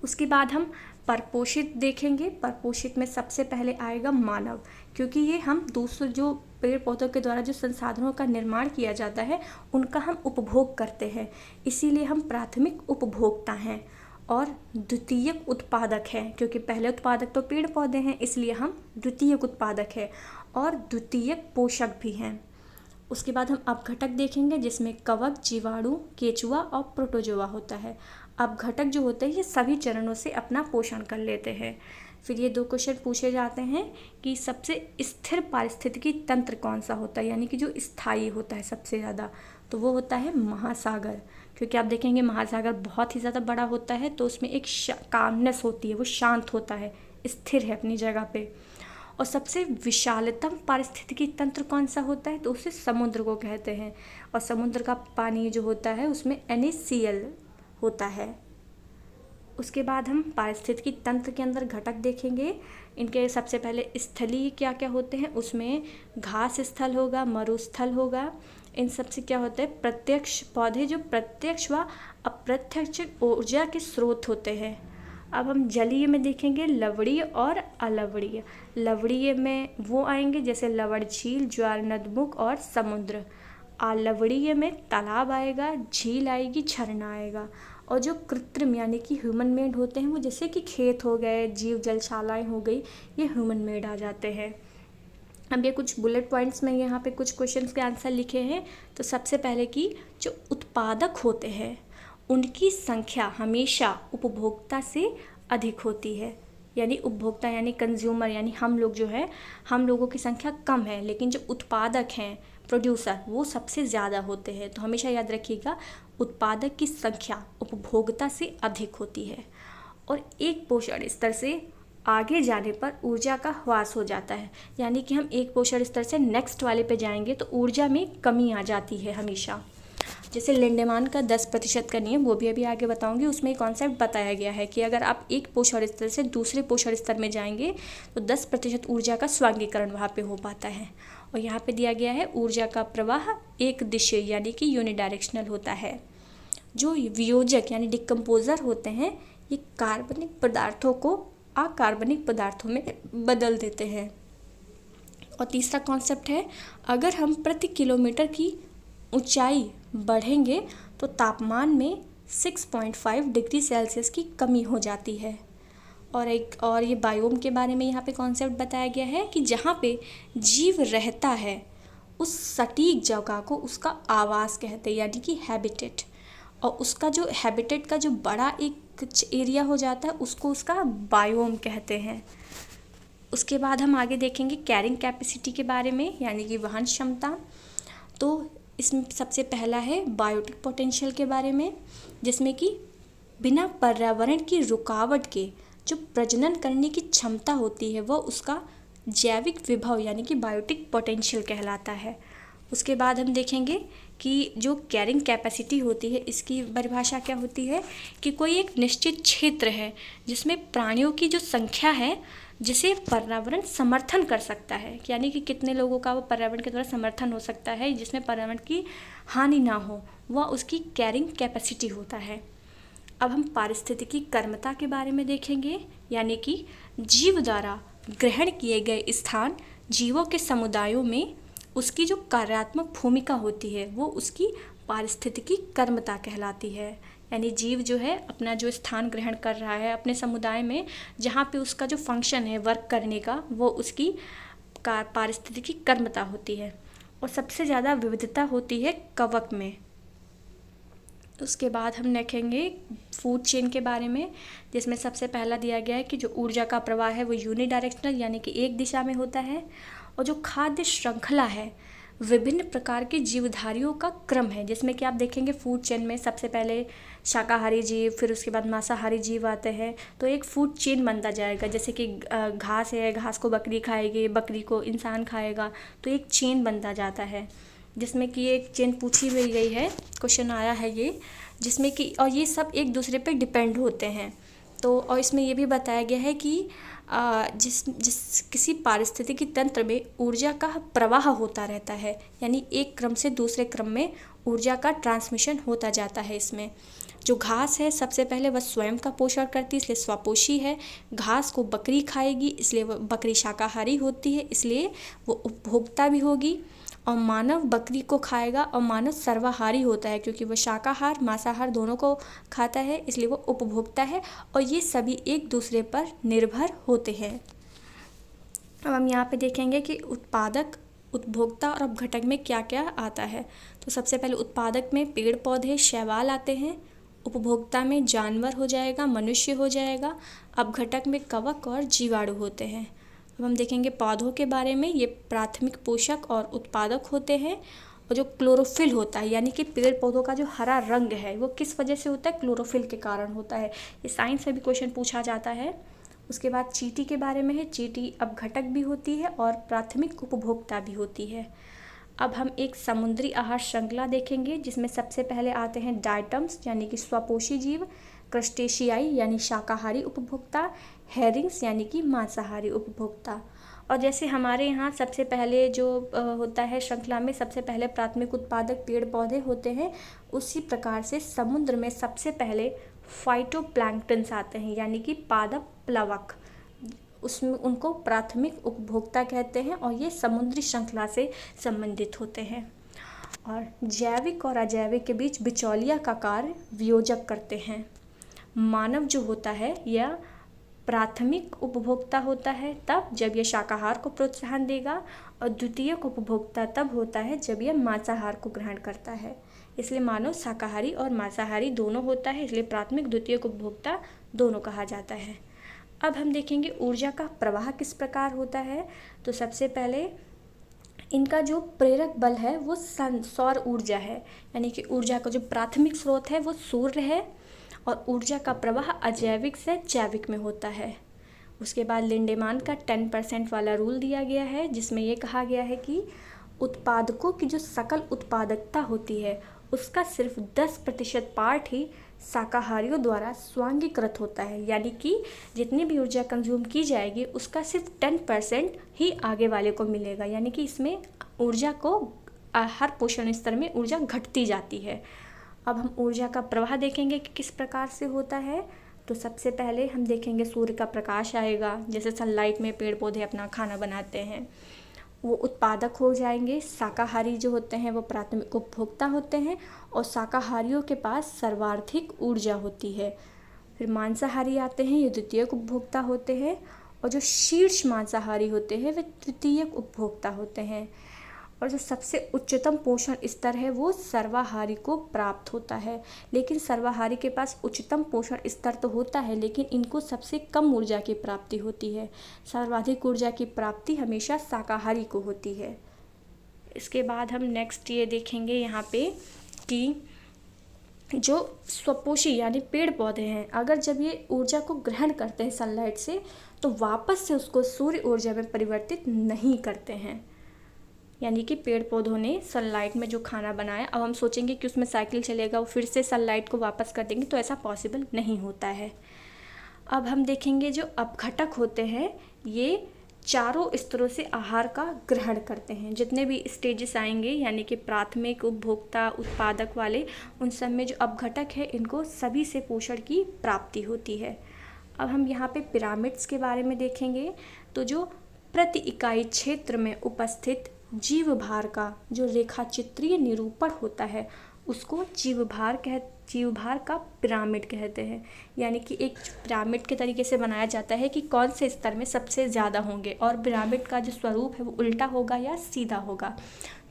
उसके बाद हम परपोषित देखेंगे। परपोषित में सबसे पहले आएगा मानव, क्योंकि ये हम दूसरे जो पेड़ पौधों के द्वारा जो संसाधनों का निर्माण किया जाता है उनका हम उपभोग करते हैं, इसीलिए हम प्राथमिक उपभोक्ता हैं। और द्वितीयक उत्पादक हैं, क्योंकि पहले उत्पादक तो पेड़ पौधे हैं इसलिए हम द्वितीयक उत्पादक हैं, और द्वितीयक पोषक भी हैं। उसके बाद हम अपघटक देखेंगे जिसमें कवक, जीवाणु, केचुआ और प्रोटोजोआ होता है। अपघटक जो होते हैं ये सभी चरणों से अपना पोषण कर लेते हैं। फिर ये 2 क्वेश्चन पूछे जाते हैं कि सबसे स्थिर पारिस्थितिकी तंत्र कौन सा होता है, यानी कि जो स्थायी होता है सबसे ज़्यादा, तो वो होता है महासागर। क्योंकि आप देखेंगे महासागर बहुत ही ज़्यादा बड़ा होता है, तो उसमें एक कामनेस होती है, वो शांत होता है, स्थिर है अपनी जगह पे। और सबसे विशालतम पारिस्थितिकी तंत्र कौन सा होता है, तो उसे समुद्र को कहते हैं। और समुद्र का पानी जो होता है उसमें NaCl होता है। उसके बाद हम पारिस्थितिकी तंत्र के अंदर घटक देखेंगे। इनके सबसे पहले स्थलीय क्या क्या होते हैं, उसमें घास स्थल होगा, मरुस्थल होगा। इन सब से क्या होता है, प्रत्यक्ष पौधे जो प्रत्यक्ष व अप्रत्यक्ष ऊर्जा के स्रोत होते हैं। अब हम जलीय में देखेंगे लवणीय और अलवणीय। लवणीय में वो आएंगे जैसे लवण झील, ज्वार नदमुख और समुद्र। अलवणीय में तालाब आएगा, झील आएगी, झरना आएगा। और जो कृत्रिम यानी कि ह्यूमन मेड होते हैं वो जैसे कि खेत हो गए, जीव जलशालाएँ हो गई, ये ह्यूमन मेड आ जाते हैं। अब ये कुछ बुलेट पॉइंट्स में यहाँ पे कुछ क्वेश्चंस के आंसर लिखे हैं। तो सबसे पहले कि जो उत्पादक होते हैं उनकी संख्या हमेशा उपभोक्ता से अधिक होती है। यानी उपभोक्ता यानी कंज्यूमर यानी हम लोग जो है, हम लोगों की संख्या कम है, लेकिन जो उत्पादक हैं प्रोड्यूसर वो सबसे ज़्यादा होते हैं। तो हमेशा याद रखिएगा उत्पादक की संख्या उपभोक्ता से अधिक होती है। और एक पोषण स्तर से आगे जाने पर ऊर्जा का ह्रास हो जाता है, यानी कि हम एक पोषण स्तर से नेक्स्ट वाले पे जाएंगे तो ऊर्जा में कमी आ जाती है हमेशा। जैसे लिंडेमान का 10% का नियम, वो भी अभी आगे बताऊंगी, उसमें एक कॉन्सेप्ट बताया गया है कि अगर आप एक पोषण स्तर से दूसरे पोषण स्तर में जाएंगे तो 10% ऊर्जा का स्वांगीकरण वहाँ पे हो पाता है। और यहाँ पे दिया गया है ऊर्जा का प्रवाह एक दिशा यानी कि यूनिडायरेक्शनल होता है। जो वियोजक यानी डिकम्पोजर होते हैं ये कार्बनिक पदार्थों को अकार्बनिक पदार्थों में बदल देते हैं। और तीसरा कॉन्सेप्ट है, अगर हम प्रति किलोमीटर की ऊंचाई बढ़ेंगे तो तापमान में 6.5 डिग्री सेल्सियस की कमी हो जाती है। और ये बायोम के बारे में यहाँ पे कॉन्सेप्ट बताया गया है कि जहाँ पे जीव रहता है उस सटीक जगह को उसका आवास कहते हैं, यानी कि हैबिटेट। और उसका जो हैबिटेट का जो बड़ा एक एरिया हो जाता है उसको उसका बायोम कहते हैं। उसके बाद हम आगे देखेंगे कैरिंग कैपेसिटी के बारे में, यानी कि वहन क्षमता। तो इसमें सबसे पहला है बायोटिक पोटेंशियल के बारे में, जिसमें कि बिना पर्यावरण की रुकावट के जो प्रजनन करने की क्षमता होती है वो उसका जैविक विभव यानी कि बायोटिक पोटेंशियल कहलाता है। उसके बाद हम देखेंगे कि जो कैरिंग कैपेसिटी होती है इसकी परिभाषा क्या होती है कि कोई एक निश्चित क्षेत्र है जिसमें प्राणियों की जो संख्या है जिसे पर्यावरण समर्थन कर सकता है, यानी कि कितने लोगों का वो पर्यावरण के द्वारा समर्थन हो सकता है जिसमें पर्यावरण की हानि ना हो, वह उसकी कैरिंग कैपेसिटी होता है। अब हम पारिस्थितिकी कर्मता के बारे में देखेंगे, यानी कि जीव द्वारा ग्रहण किए गए स्थान जीवों के समुदायों में उसकी जो कार्यात्मक भूमिका होती है वो उसकी पारिस्थितिकी कर्मता कहलाती है। यानी जीव जो है अपना जो स्थान ग्रहण कर रहा है अपने समुदाय में, जहाँ पे उसका जो फंक्शन है वर्क करने का, वो उसकी पारिस्थितिकी कर्मता होती है। और सबसे ज़्यादा विविधता होती है कवक में। उसके बाद हम देखेंगे फूड चेन के बारे में, जिसमें सबसे पहला दिया गया है कि जो ऊर्जा का प्रवाह है वो यूनिडायरेक्शनल यानी कि एक दिशा में होता है। और जो खाद्य श्रृंखला है विभिन्न प्रकार के जीवधारियों का क्रम है, जिसमें कि आप देखेंगे फूड चेन में सबसे पहले शाकाहारी जीव, फिर उसके बाद मांसाहारी जीव आते हैं। तो एक फूड चेन बनता जाएगा, जैसे कि घास है, घास को बकरी खाएगी, बकरी को इंसान खाएगा, तो एक चेन बनता जाता है। जिसमें कि एक चेन पूछी हुई गई है, क्वेश्चन आया है ये, जिसमें कि और ये सब एक दूसरे पे डिपेंड होते हैं। तो और इसमें ये भी बताया गया है कि जिस किसी पारिस्थितिकी तंत्र में ऊर्जा का प्रवाह होता रहता है, यानी एक क्रम से दूसरे क्रम में ऊर्जा का ट्रांसमिशन होता जाता है। इसमें जो घास है सबसे पहले वह स्वयं का पोषण करती है इसलिए स्वपोषी है। घास को बकरी खाएगी इसलिए वह बकरी शाकाहारी होती है, इसलिए वो उपभोक्ता भी होगी। और मानव बकरी को खाएगा और मानव सर्वाहारी होता है क्योंकि वह शाकाहार मांसाहार दोनों को खाता है, इसलिए वो उपभोक्ता है। और ये सभी एक दूसरे पर निर्भर होते हैं। अब हम यहाँ पे देखेंगे कि उत्पादक, उपभोक्ता और अपघटक में क्या क्या आता है। तो सबसे पहले उत्पादक में पेड़ पौधे शैवाल आते हैं, उपभोक्ता में जानवर हो जाएगा, मनुष्य हो जाएगा। अपघटक में कवक और जीवाणु होते हैं। अब हम देखेंगे पौधों के बारे में। ये प्राथमिक पोषक और उत्पादक होते हैं। और जो क्लोरोफिल होता है, यानी कि पेड़ पौधों का जो हरा रंग है वो किस वजह से होता है? क्लोरोफिल के कारण होता है। ये साइंस में भी क्वेश्चन पूछा जाता है। उसके बाद चींटी के बारे में है। चींटी अपघटक भी होती है और प्राथमिक उपभोक्ता भी होती है। अब हम एक समुद्री आहार श्रृंखला देखेंगे, जिसमें सबसे पहले आते हैं डायटम्स यानी कि स्वपोषी जीव, क्रस्टेशियाई यानी शाकाहारी उपभोक्ता, हेरिंग्स यानी कि मांसाहारी उपभोक्ता। और जैसे हमारे यहाँ सबसे पहले जो होता है श्रृंखला में, सबसे पहले प्राथमिक उत्पादक पेड़ पौधे होते हैं, उसी प्रकार से समुद्र में सबसे पहले फाइटोप्लैंक्टन्स आते हैं, यानी कि पादप प्लवक। उसमें उनको प्राथमिक उपभोक्ता कहते हैं और ये समुद्री श्रृंखला से संबंधित होते हैं। और जैविक और अजैविक के बीच बिचौलिया का कार्य वियोजक करते हैं। मानव जो होता है यह प्राथमिक उपभोक्ता होता है तब जब यह शाकाहार को प्रोत्साहन देगा, और द्वितीयक उपभोक्ता तब होता है जब यह मांसाहार को ग्रहण करता है। इसलिए मानव शाकाहारी और मांसाहारी दोनों होता है, इसलिए प्राथमिक द्वितीयक उपभोक्ता दोनों कहा जाता है। अब हम देखेंगे ऊर्जा का प्रवाह किस प्रकार होता है। तो सबसे पहले इनका जो प्रेरक बल है वो सौर ऊर्जा है, यानी कि ऊर्जा का जो प्राथमिक स्रोत है वो सूर्य है। और ऊर्जा का प्रवाह अजैविक से जैविक में होता है। उसके बाद लिंडेमान का 10% वाला रूल दिया गया है, जिसमें ये कहा गया है कि उत्पादकों की जो सकल उत्पादकता होती है उसका सिर्फ 10% पार्ट ही शाकाहारियों द्वारा स्वांगीकृत होता है, यानी कि जितनी भी ऊर्जा कंज्यूम की जाएगी उसका सिर्फ 10% ही आगे वाले को मिलेगा, यानी कि इसमें ऊर्जा को हर पोषण स्तर में ऊर्जा घटती जाती है। अब हम ऊर्जा का प्रवाह देखेंगे कि किस प्रकार से होता है। तो सबसे पहले हम देखेंगे सूर्य का प्रकाश आएगा, जैसे सनलाइट में पेड़ पौधे अपना खाना बनाते हैं, वो उत्पादक हो जाएंगे। शाकाहारी जो होते हैं वो प्राथमिक उपभोक्ता होते हैं और शाकाहारियों के पास सर्वाधिक ऊर्जा होती है। फिर मांसाहारी आते हैं, ये द्वितीयक उपभोक्ता होते हैं। और जो शीर्ष मांसाहारी होते हैं वे तृतीयक उपभोक्ता होते हैं। और जो सबसे उच्चतम पोषण स्तर है वो सर्वाहारी को प्राप्त होता है। लेकिन सर्वाहारी के पास उच्चतम पोषण स्तर तो होता है, लेकिन इनको सबसे कम ऊर्जा की प्राप्ति होती है। सर्वाधिक ऊर्जा की प्राप्ति हमेशा शाकाहारी को होती है। इसके बाद हम नेक्स्ट ये देखेंगे यहाँ पे कि जो स्वपोषी यानी पेड़ पौधे हैं, अगर जब ये ऊर्जा को ग्रहण करते हैं सनलाइट से, तो वापस से उसको सूर्य ऊर्जा में परिवर्तित नहीं करते हैं। यानी कि पेड़ पौधों ने सनलाइट में जो खाना बनाया, अब हम सोचेंगे कि उसमें साइकिल चलेगा, वो फिर से सनलाइट को वापस कर देंगे, तो ऐसा पॉसिबल नहीं होता है। अब हम देखेंगे जो अपघटक होते हैं ये चारों स्तरों से आहार का ग्रहण करते हैं। जितने भी स्टेजेस आएंगे, यानी कि प्राथमिक उपभोक्ता उत्पादक वाले, उन सब में जो अपघटक है इनको सभी से पोषण की प्राप्ति होती है। अब हम यहाँ पे पिरामिड्स के बारे में देखेंगे। तो जो प्रति इकाई क्षेत्र में उपस्थित जीव भार का जो रेखाचित्रीय निरूपण होता है उसको जीव भार का पिरामिड कहते हैं। यानी कि एक पिरामिड के तरीके से बनाया जाता है कि कौन से स्तर में सबसे ज़्यादा होंगे, और पिरामिड का जो स्वरूप है वो उल्टा होगा या सीधा होगा।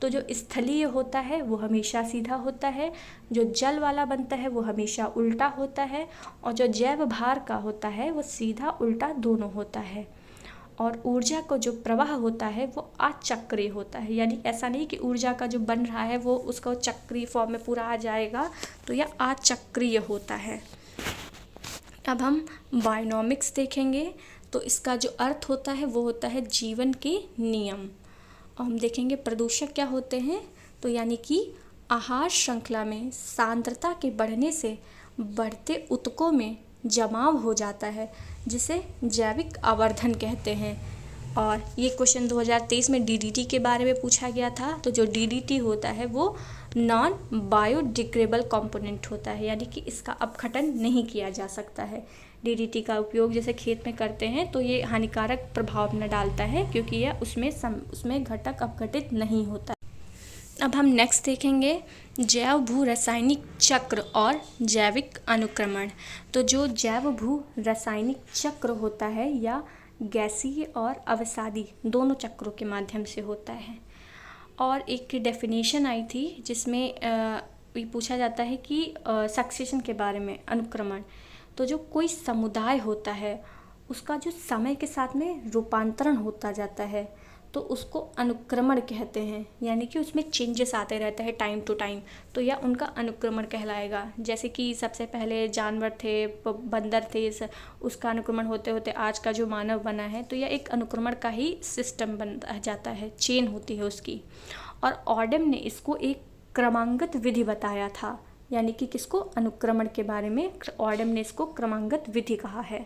तो जो स्थलीय होता है वो हमेशा सीधा होता है, जो जल वाला बनता है वो हमेशा उल्टा होता है, और जो जैव भार का होता है वो सीधा उल्टा दोनों होता है। और ऊर्जा का जो प्रवाह होता है वो अचक्रीय होता है, यानी ऐसा नहीं कि ऊर्जा का जो बन रहा है वो उसका चक्रीय फॉर्म में पूरा आ जाएगा, तो यह अचक्रीय होता है। अब हम बायोनॉमिक्स देखेंगे। तो इसका जो अर्थ होता है वो होता है जीवन के नियम। और हम देखेंगे प्रदूषक क्या होते हैं। तो यानी कि आहार श्रृंखला में सांद्रता के बढ़ने से बढ़ते ऊतकों में जमाव हो जाता है, जिसे जैविक आवर्धन कहते हैं। और ये क्वेश्चन 2023 में डीडीटी के बारे में पूछा गया था। तो जो डीडीटी होता है वो नॉन बायोडिग्रेडेबल कंपोनेंट होता है, यानी कि इसका अपघटन नहीं किया जा सकता है। डीडीटी का उपयोग जैसे खेत में करते हैं तो ये हानिकारक प्रभाव न डालता है, क्योंकि यह उसमें घटक अपघटित नहीं होता। अब हम नेक्स्ट देखेंगे जैव भू रासायनिक चक्र और जैविक अनुक्रमण। तो जो जैव भू रासायनिक चक्र होता है या गैसीय और अवसादी दोनों चक्रों के माध्यम से होता है। और एक डेफिनेशन आई थी जिसमें ये पूछा जाता है कि सक्सेशन के बारे में, अनुक्रमण। तो जो कोई समुदाय होता है उसका जो समय के साथ में रूपांतरण होता जाता है तो उसको अनुक्रमण कहते हैं, यानी कि उसमें चेंजेस आते रहते हैं टाइम टू टाइम, तो यह उनका अनुक्रमण कहलाएगा। जैसे कि सबसे पहले जानवर थे, बंदर थे, उसका अनुक्रमण होते होते आज का जो मानव बना है, तो यह एक अनुक्रमण का ही सिस्टम बन जाता है, चेन होती है उसकी। और ऑडम ने इसको एक क्रमांगत विधि बताया था, यानी कि किसको, अनुक्रमण के बारे में ऑडम ने इसको क्रमांगत विधि कहा है।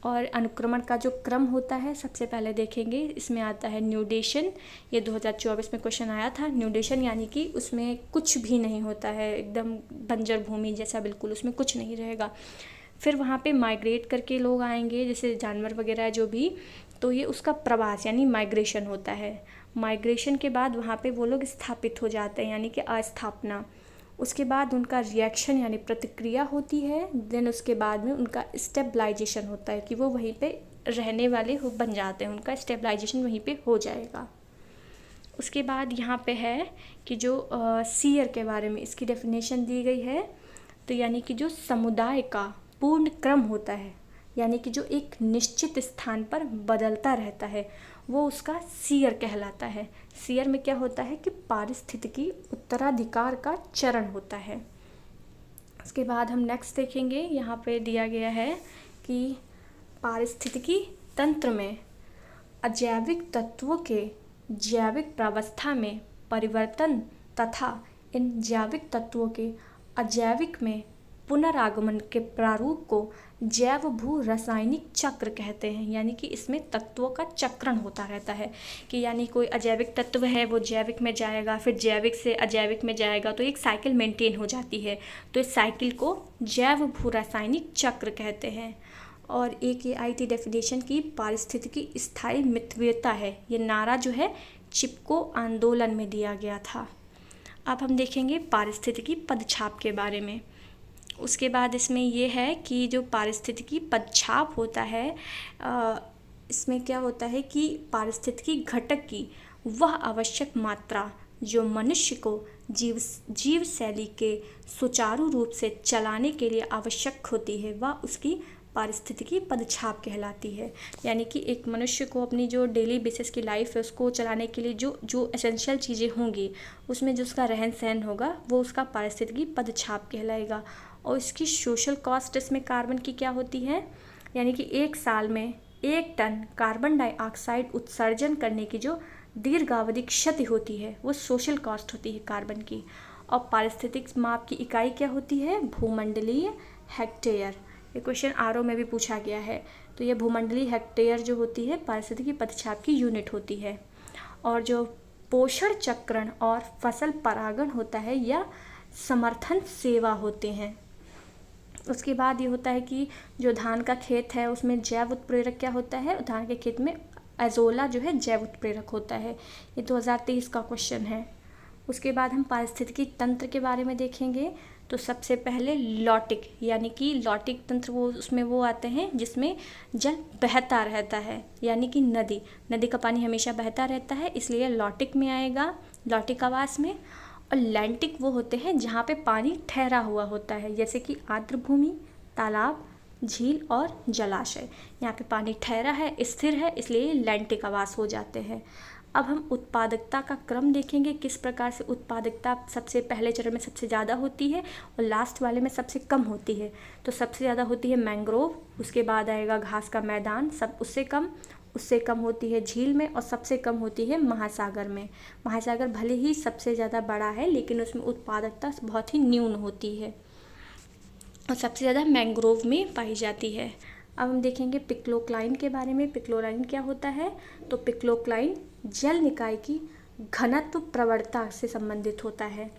और अनुक्रमण का जो क्रम होता है सबसे पहले देखेंगे, इसमें आता है न्यूडेशन। ये 2024 में क्वेश्चन आया था। न्यूडेशन यानी कि उसमें कुछ भी नहीं होता है, एकदम बंजर भूमि जैसा, बिल्कुल उसमें कुछ नहीं रहेगा। फिर वहाँ पे माइग्रेट करके लोग आएंगे, जैसे जानवर वगैरह जो भी, तो ये उसका प्रवास यानी माइग्रेशन होता है। माइग्रेशन के बाद वहाँ पे वो लोग स्थापित हो जाते हैं, यानी कि अस्थापना। उसके बाद उनका रिएक्शन यानी प्रतिक्रिया होती है। देन उसके बाद में उनका स्टेबलाइजेशन होता है कि वो वहीं पे रहने वाले बन जाते हैं, उनका स्टेबलाइजेशन वहीं पे हो जाएगा। उसके बाद यहाँ पे है कि जो सीयर के बारे में इसकी डेफिनेशन दी गई है, तो यानी कि जो समुदाय का पूर्ण क्रम होता है, यानी कि जो एक निश्चित स्थान पर बदलता रहता है, वो उसका सीयर कहलाता है। सीयर में क्या होता है कि पारिस्थितिकी उत्तराधिकार का चरण होता है। उसके बाद हम नेक्स्ट देखेंगे, यहाँ पे दिया गया है कि पारिस्थितिकी तंत्र में अजैविक तत्वों के जैविक प्रावस्था में परिवर्तन तथा इन जैविक तत्वों के अजैविक में पुनरागमन के प्रारूप को जैव भू रासायनिक चक्र कहते हैं। यानी कि इसमें तत्वों का चक्रण होता रहता है कि यानी कोई अजैविक तत्व है वो जैविक में जाएगा, फिर जैविक से अजैविक में जाएगा, तो एक साइकिल मेंटेन हो जाती है। तो इस साइकिल को जैव भू रासायनिक चक्र कहते हैं। और एक ये आई थी डेफिनेशन की पारिस्थितिकी स्थायी मितव्ययता है। ये नारा जो है चिपको आंदोलन में दिया गया था। अब हम देखेंगे पारिस्थितिकी पदछाप के बारे में। उसके बाद इसमें ये है कि जो पारिस्थितिकी पदछाप होता है, इसमें क्या होता है कि पारिस्थितिकी घटक की वह आवश्यक मात्रा जो मनुष्य को जीव शैली के सुचारू रूप से चलाने के लिए आवश्यक होती है, वह उसकी पारिस्थितिकी पदछाप कहलाती है। यानी कि एक मनुष्य को अपनी जो डेली बेसिस की लाइफ है उसको चलाने के लिए जो जो एसेंशियल चीज़ें होंगी, उसमें जो उसका रहन सहन होगा वो उसका पारिस्थितिकी पदछाप कहलाएगा। और इसकी सोशल कॉस्ट इसमें कार्बन की क्या होती है, यानी कि एक साल में 1 टन कार्बन डाइऑक्साइड उत्सर्जन करने की जो दीर्घावधि क्षति होती है वो सोशल कॉस्ट होती है कार्बन की। और पारिस्थितिक माप की इकाई क्या होती है, भूमंडलीय हेक्टेयर। ये क्वेश्चन आरओ में भी पूछा गया है। तो ये भूमंडलीय हेक्टेयर जो होती है पारिस्थितिकी पदछाप की यूनिट होती है। और जो पोषण चक्रण और फसल परागण होता है या समर्थन सेवा होते हैं। उसके बाद ये होता है कि जो धान का खेत है उसमें जैव उत्प्रेरक क्या होता है, धान के खेत में एजोला जो है जैव उत्प्रेरक होता है। ये 2023 का क्वेश्चन है। उसके बाद हम पारिस्थितिकी तंत्र के बारे में देखेंगे। तो सबसे पहले लॉटिक, यानी कि लॉटिक तंत्र वो उसमें वो आते हैं जिसमें जल बहता रहता है, यानी कि नदी का पानी हमेशा बहता रहता है, इसलिए लॉटिक में आएगा, लॉटिक आवास में। और लैंटिक वो होते हैं जहाँ पे पानी ठहरा हुआ होता है, जैसे कि आर्द्र भूमि, तालाब, झील और जलाशय। यहाँ पे पानी ठहरा है, स्थिर है, इसलिए लैंटिक आवास हो जाते हैं। अब हम उत्पादकता का क्रम देखेंगे, किस प्रकार से उत्पादकता सबसे पहले चरण में सबसे ज़्यादा होती है और लास्ट वाले में सबसे कम होती है। तो सबसे ज़्यादा होती है मैंग्रोव, उसके बाद आएगा घास का मैदान, सब उससे कम होती है झील में, और सबसे कम होती है महासागर में। महासागर भले ही सबसे ज़्यादा बड़ा है लेकिन उसमें उत्पादकता बहुत ही न्यून होती है और सबसे ज़्यादा मैंग्रोव में पाई जाती है। अब हम देखेंगे पिक्लोक्लाइन के बारे में। पिक्लोक्लाइन क्या होता है, तो पिक्लोक्लाइन जल निकाय की घनत्व प्रवणता से संबंधित होता है।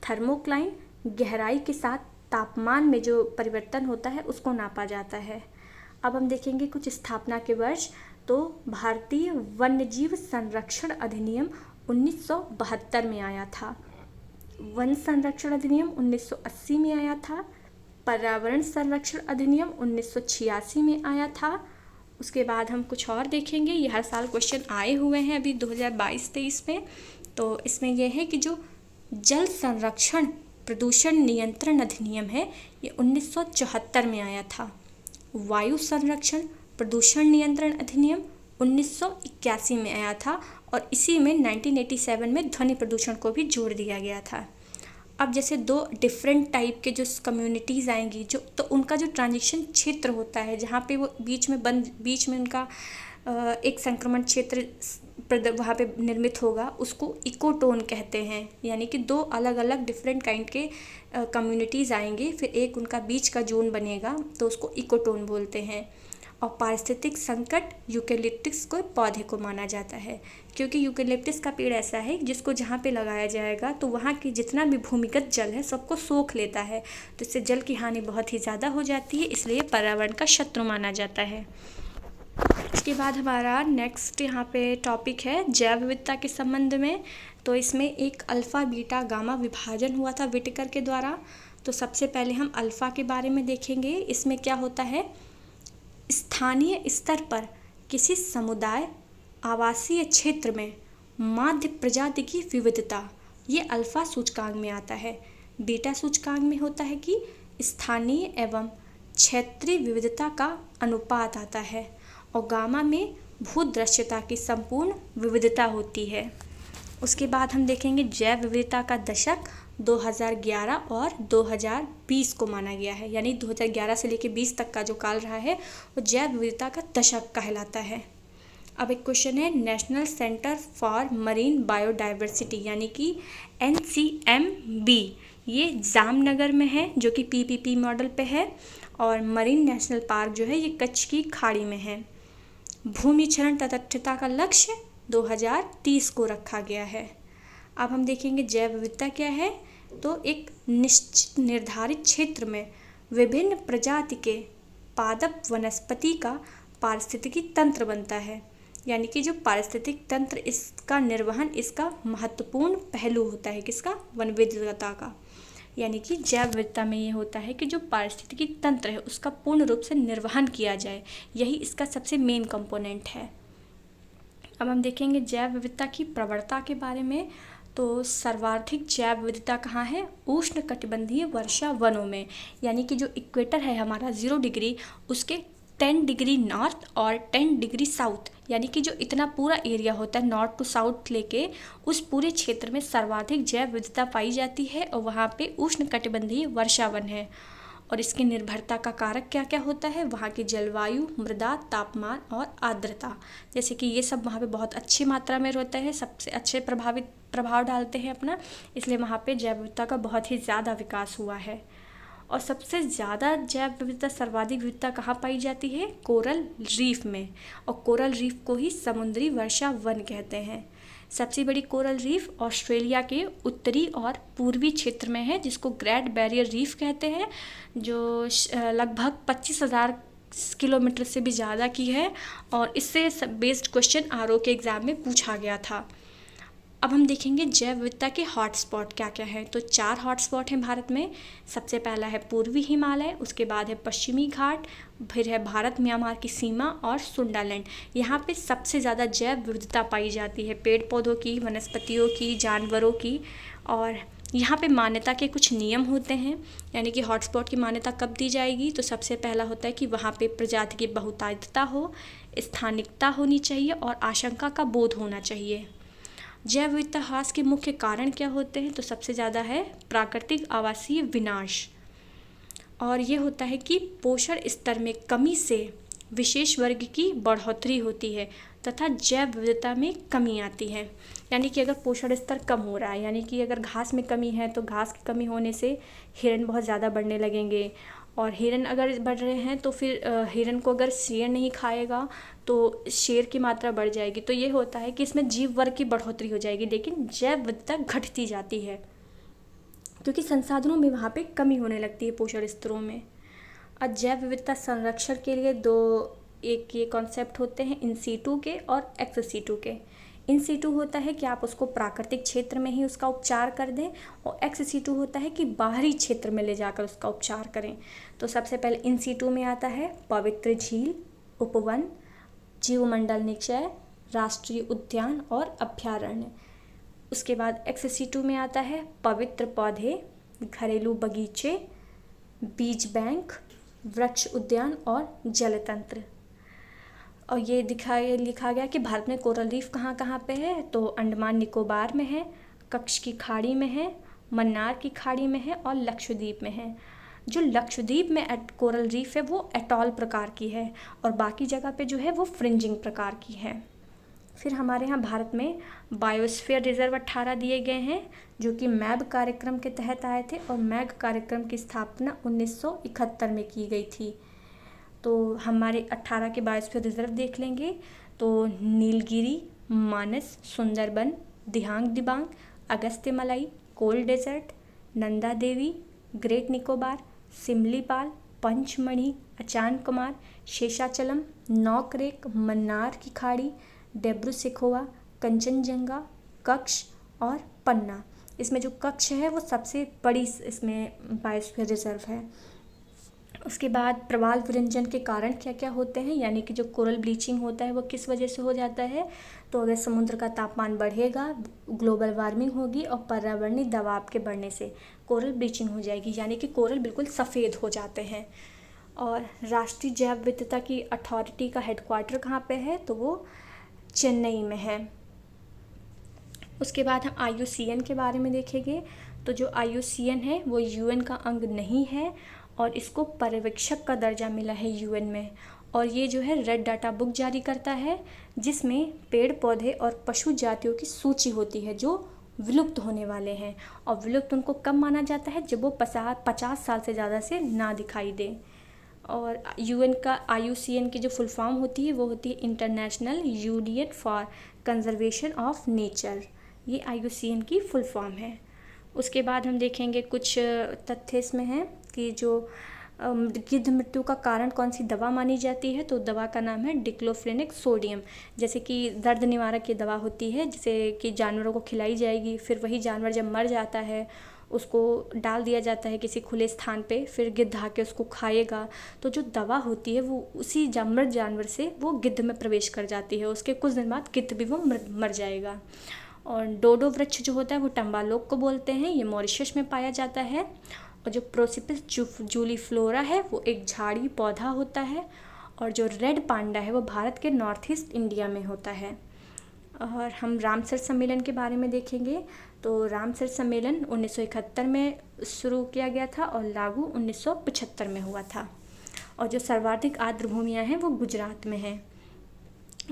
थर्मोक्लाइन गहराई के साथ तापमान में जो परिवर्तन होता है उसको नापा जाता है। अब हम देखेंगे कुछ स्थापना के वर्ष। तो भारतीय वन्यजीव संरक्षण अधिनियम 1972 में आया था। वन संरक्षण अधिनियम 1980 में आया था। पर्यावरण संरक्षण अधिनियम 1986 में आया था। उसके बाद हम कुछ और देखेंगे, ये हर साल क्वेश्चन आए हुए हैं अभी 2022-23 में। तो इसमें यह है कि जो जल संरक्षण प्रदूषण नियंत्रण अधिनियम है, ये 1974 में आया था। वायु संरक्षण प्रदूषण नियंत्रण अधिनियम 1981 में आया था और इसी में 1987 में ध्वनि प्रदूषण को भी जोड़ दिया गया था। अब जैसे दो डिफरेंट टाइप के जो कम्युनिटीज़ आएंगी, जो तो उनका जो ट्रांजिशन क्षेत्र होता है, जहाँ पे वो बीच में उनका एक संक्रमण क्षेत्र वहाँ पे निर्मित होगा, उसको इकोटोन कहते हैं। यानी कि दो अलग अलग डिफरेंट काइंड के कम्युनिटीज़ आएंगे, फिर एक उनका बीच का जोन बनेगा, तो उसको इकोटोन बोलते हैं। और पारिस्थितिक संकट यूकेलिप्टस को पौधे को माना जाता है, क्योंकि यूकेलिप्टस का पेड़ ऐसा है जिसको जहाँ पे लगाया जाएगा तो वहाँ की जितना भी भूमिगत जल है सबको सोख लेता है, तो इससे जल की हानि बहुत ही ज़्यादा हो जाती है, इसलिए पर्यावरण का शत्रु माना जाता है। इसके बाद हमारा नेक्स्ट यहाँ पे टॉपिक है जैव विविधता के संबंध में। तो इसमें एक अल्फ़ा बीटा गामा विभाजन हुआ था विटेकर के द्वारा। तो सबसे पहले हम अल्फ़ा के बारे में देखेंगे। इसमें क्या होता है, स्थानीय स्तर पर किसी समुदाय आवासीय क्षेत्र में माध्य प्रजाति की विविधता, ये अल्फ़ा सूचकांक में आता है। बीटा सूचकांक में होता है कि स्थानीय एवं क्षेत्रीय विविधता का अनुपात आता है, और गामा में भूदृश्यता की संपूर्ण विविधता होती है। उसके बाद हम देखेंगे जैव विविधता का दशक 2011 और 2020 को माना गया है, यानी 2011 से लेकर 20 तक का जो काल रहा है वो जैव विविधता का दशक कहलाता है। अब एक क्वेश्चन है, national centre for marine biodiversity यानी कि NCMB, ये जामनगर में है जो कि PPP मॉडल पे है, और मरीन नेशनल पार्क जो है ये कच्छ की खाड़ी में है। भूमि क्षरण तटस्थता का लक्ष्य 2030 को रखा गया है। अब हम देखेंगे जैव विविधता क्या है। तो एक निश्चित निर्धारित क्षेत्र में विभिन्न प्रजाति के पादप वनस्पति का पारिस्थितिकी तंत्र बनता है, यानी कि जो पारिस्थितिक तंत्र इसका निर्वहन इसका महत्वपूर्ण पहलू होता है, किसका, वन विविधता का। यानी कि जैव विविधता में ये होता है कि जो पारिस्थितिकी तंत्र है उसका पूर्ण रूप से निर्वहन किया जाए, यही इसका सबसे मेन कंपोनेंट है। अब हम देखेंगे जैव विविधता की प्रवणता के बारे में। तो सर्वाधिक जैव विविधता कहाँ है, उष्ण कटिबंधीय वर्षा वनों में, यानी कि जो इक्वेटर है हमारा 0 डिग्री, उसके 10 डिग्री नॉर्थ और 10 डिग्री साउथ, यानी कि जो इतना पूरा एरिया होता है नॉर्थ टू साउथ लेके, उस पूरे क्षेत्र में सर्वाधिक जैव विविधता पाई जाती है, और वहाँ पे उष्ण कटिबंधीय वर्षा वन है। और इसकी निर्भरता का कारक क्या क्या होता है, वहाँ की जलवायु, मृदा, तापमान और आर्द्रता, जैसे कि ये सब वहाँ पे बहुत अच्छी मात्रा में रहता है, सबसे अच्छे प्रभाव डालते हैं अपना, इसलिए वहाँ पे जैव विविधता का बहुत ही ज़्यादा विकास हुआ है। और सबसे ज़्यादा जैव विविधता, सर्वाधिक विविधता कहाँ पाई जाती है, कोरल रीफ में, और कोरल रीफ को ही समुद्री वर्षा वन कहते हैं। सबसे बड़ी कोरल रीफ ऑस्ट्रेलिया के उत्तरी और पूर्वी क्षेत्र में है, जिसको ग्रेट बैरियर रीफ कहते हैं, जो लगभग 25,000 किलोमीटर से भी ज़्यादा की है, और इससे बेस्ड क्वेश्चन RO के एग्ज़ाम में पूछा गया था। अब हम देखेंगे जैव विविधता के हॉटस्पॉट क्या क्या है। तो 4 हॉटस्पॉट हैं भारत में। सबसे पहला है पूर्वी हिमालय, उसके बाद है पश्चिमी घाट, फिर है भारत म्यांमार की सीमा और सुंडालैंड। यहाँ पे सबसे ज़्यादा जैव विविधता पाई जाती है, पेड़ पौधों की, वनस्पतियों की, जानवरों की। और यहाँ पे मान्यता के कुछ नियम होते हैं, यानी कि हॉटस्पॉट की मान्यता कब दी जाएगी। तो सबसे पहला होता है कि वहाँ पे प्रजाति की बहुतायतता हो, स्थानिकता होनी चाहिए और आशंका का बोध होना चाहिए। जैव विविधता ह्रास के मुख्य कारण क्या होते हैं। तो सबसे ज़्यादा है प्राकृतिक आवासीय विनाश, और ये होता है कि पोषण स्तर में कमी से विशेष वर्ग की बढ़ोतरी होती है तथा जैव विविधता में कमी आती है। यानी कि अगर पोषण स्तर कम हो रहा है, यानी कि अगर घास में कमी है, तो घास की कमी होने से हिरन बहुत ज़्यादा बढ़ने लगेंगे, और हिरन अगर बढ़ रहे हैं तो फिर हिरन को अगर शेर नहीं खाएगा तो शेर की मात्रा बढ़ जाएगी। तो ये होता है कि इसमें जीव वर्ग की बढ़ोतरी हो जाएगी, लेकिन जैव विविधता घटती जाती है, क्योंकि संसाधनों में वहाँ पे कमी होने लगती है पोषण स्तरों में। और जैव विविधता संरक्षण के लिए एक ये कॉन्सेप्ट होते हैं, इन सीटू के और एक्स सीटू के। इन सीटू होता है कि आप उसको प्राकृतिक क्षेत्र में ही उसका उपचार कर दें, और एक्स सीटू होता है कि बाहरी क्षेत्र में ले जाकर उसका उपचार करें। तो सबसे पहले इन सीटू में आता है पवित्र झील, उपवन, जीवमंडल निक्षय, राष्ट्रीय उद्यान और अभ्यारण्य। उसके बाद एक्स सीटू में आता है पवित्र पौधे, घरेलू बगीचे, बीज बैंक, वृक्ष उद्यान और जल तंत्र। और ये लिखा गया कि भारत में कोरल रीफ कहाँ कहाँ पे है, तो अंडमान निकोबार में है, कच्छ की खाड़ी में है, मन्नार की खाड़ी में है और लक्षद्वीप में है। जो लक्षद्वीप में कोरल रीफ है वो एटॉल प्रकार की है और बाकी जगह पे जो है वो फ्रिंजिंग प्रकार की है। फिर हमारे यहाँ भारत में बायोस्फीयर रिजर्व 18 दिए गए हैं जो कि मैग कार्यक्रम के तहत आए थे और मैग कार्यक्रम की स्थापना 1971 में की गई थी। तो हमारे 18 के बायोस्फीयर रिजर्व देख लेंगे तो नीलगिरी, मानस, सुंदरबन, दिहांग दिबांग, अगस्त्यमलाई, कोल डेजर्ट, नंदा देवी, ग्रेट निकोबार, सिमलीपाल, पंचमढ़ी, अचान कुमार, शेषाचलम, नौकरेक, मन्नार की खाड़ी, डेब्रू सिखोवा, कंचनजंगा, कच्छ और पन्ना। इसमें जो कच्छ है वो सबसे बड़ी इसमें बायोस्फीयर रिजर्व है। उसके बाद प्रवाल विरंजन के कारण क्या क्या होते हैं, यानी कि जो कोरल ब्लीचिंग होता है वो किस वजह से हो जाता है, तो अगर समुद्र का तापमान बढ़ेगा, ग्लोबल वार्मिंग होगी और पर्यावरणीय दबाव के बढ़ने से कोरल ब्लीचिंग हो जाएगी, यानी कि कोरल बिल्कुल सफ़ेद हो जाते हैं। और राष्ट्रीय जैव विविधता की अथॉरिटी का हेडक्वार्टर कहाँ पे है, तो वो चेन्नई में है। उसके बाद हम IUCN के बारे में देखेंगे तो जो IUCN है वो UN का अंग नहीं है और इसको पर्यवेक्षक का दर्जा मिला है UN में। और ये जो है रेड डाटा बुक जारी करता है जिसमें पेड़ पौधे और पशु जातियों की सूची होती है जो विलुप्त होने वाले हैं। और विलुप्त उनको कब माना जाता है, जब वो 50 साल से ज़्यादा से ना दिखाई दे। और UN का IUCN की जो फुल फॉर्म होती है वो होती है international union for conservation of nature. ये IUCN की फुल फॉर्म है। उसके बाद हम देखेंगे कुछ तथ्य इसमें हैं कि जो गिद्ध मृत्यु का कारण कौन सी दवा मानी जाती है, तो दवा का नाम है डिक्लोफेनेक सोडियम। जैसे कि दर्द निवारक ये दवा होती है जिसे कि जानवरों को खिलाई जाएगी, फिर वही जानवर जब मर जाता है उसको डाल दिया जाता है किसी खुले स्थान पे, फिर गिद्ध आके उसको खाएगा, तो जो दवा होती है वो उसी मृत जानवर से वो गिद्ध में प्रवेश कर जाती है, उसके कुछ दिन बाद गिद्ध भी वो मर जाएगा। और डोडो वृक्ष जो होता है वो टम्बालोक को बोलते हैं, ये मॉरिशस में पाया जाता है। और जो प्रोसिपिस जूलीफ्लोरा है वो एक झाड़ी पौधा होता है। और जो रेड पांडा है वो भारत के नॉर्थ ईस्ट इंडिया में होता है। और हम रामसर सम्मेलन के बारे में देखेंगे तो रामसर सम्मेलन 1971 में शुरू किया गया था और लागू 1975 में हुआ था। और जो सर्वाधिक आर्द्र भूमियाँ हैं वो गुजरात में हैं।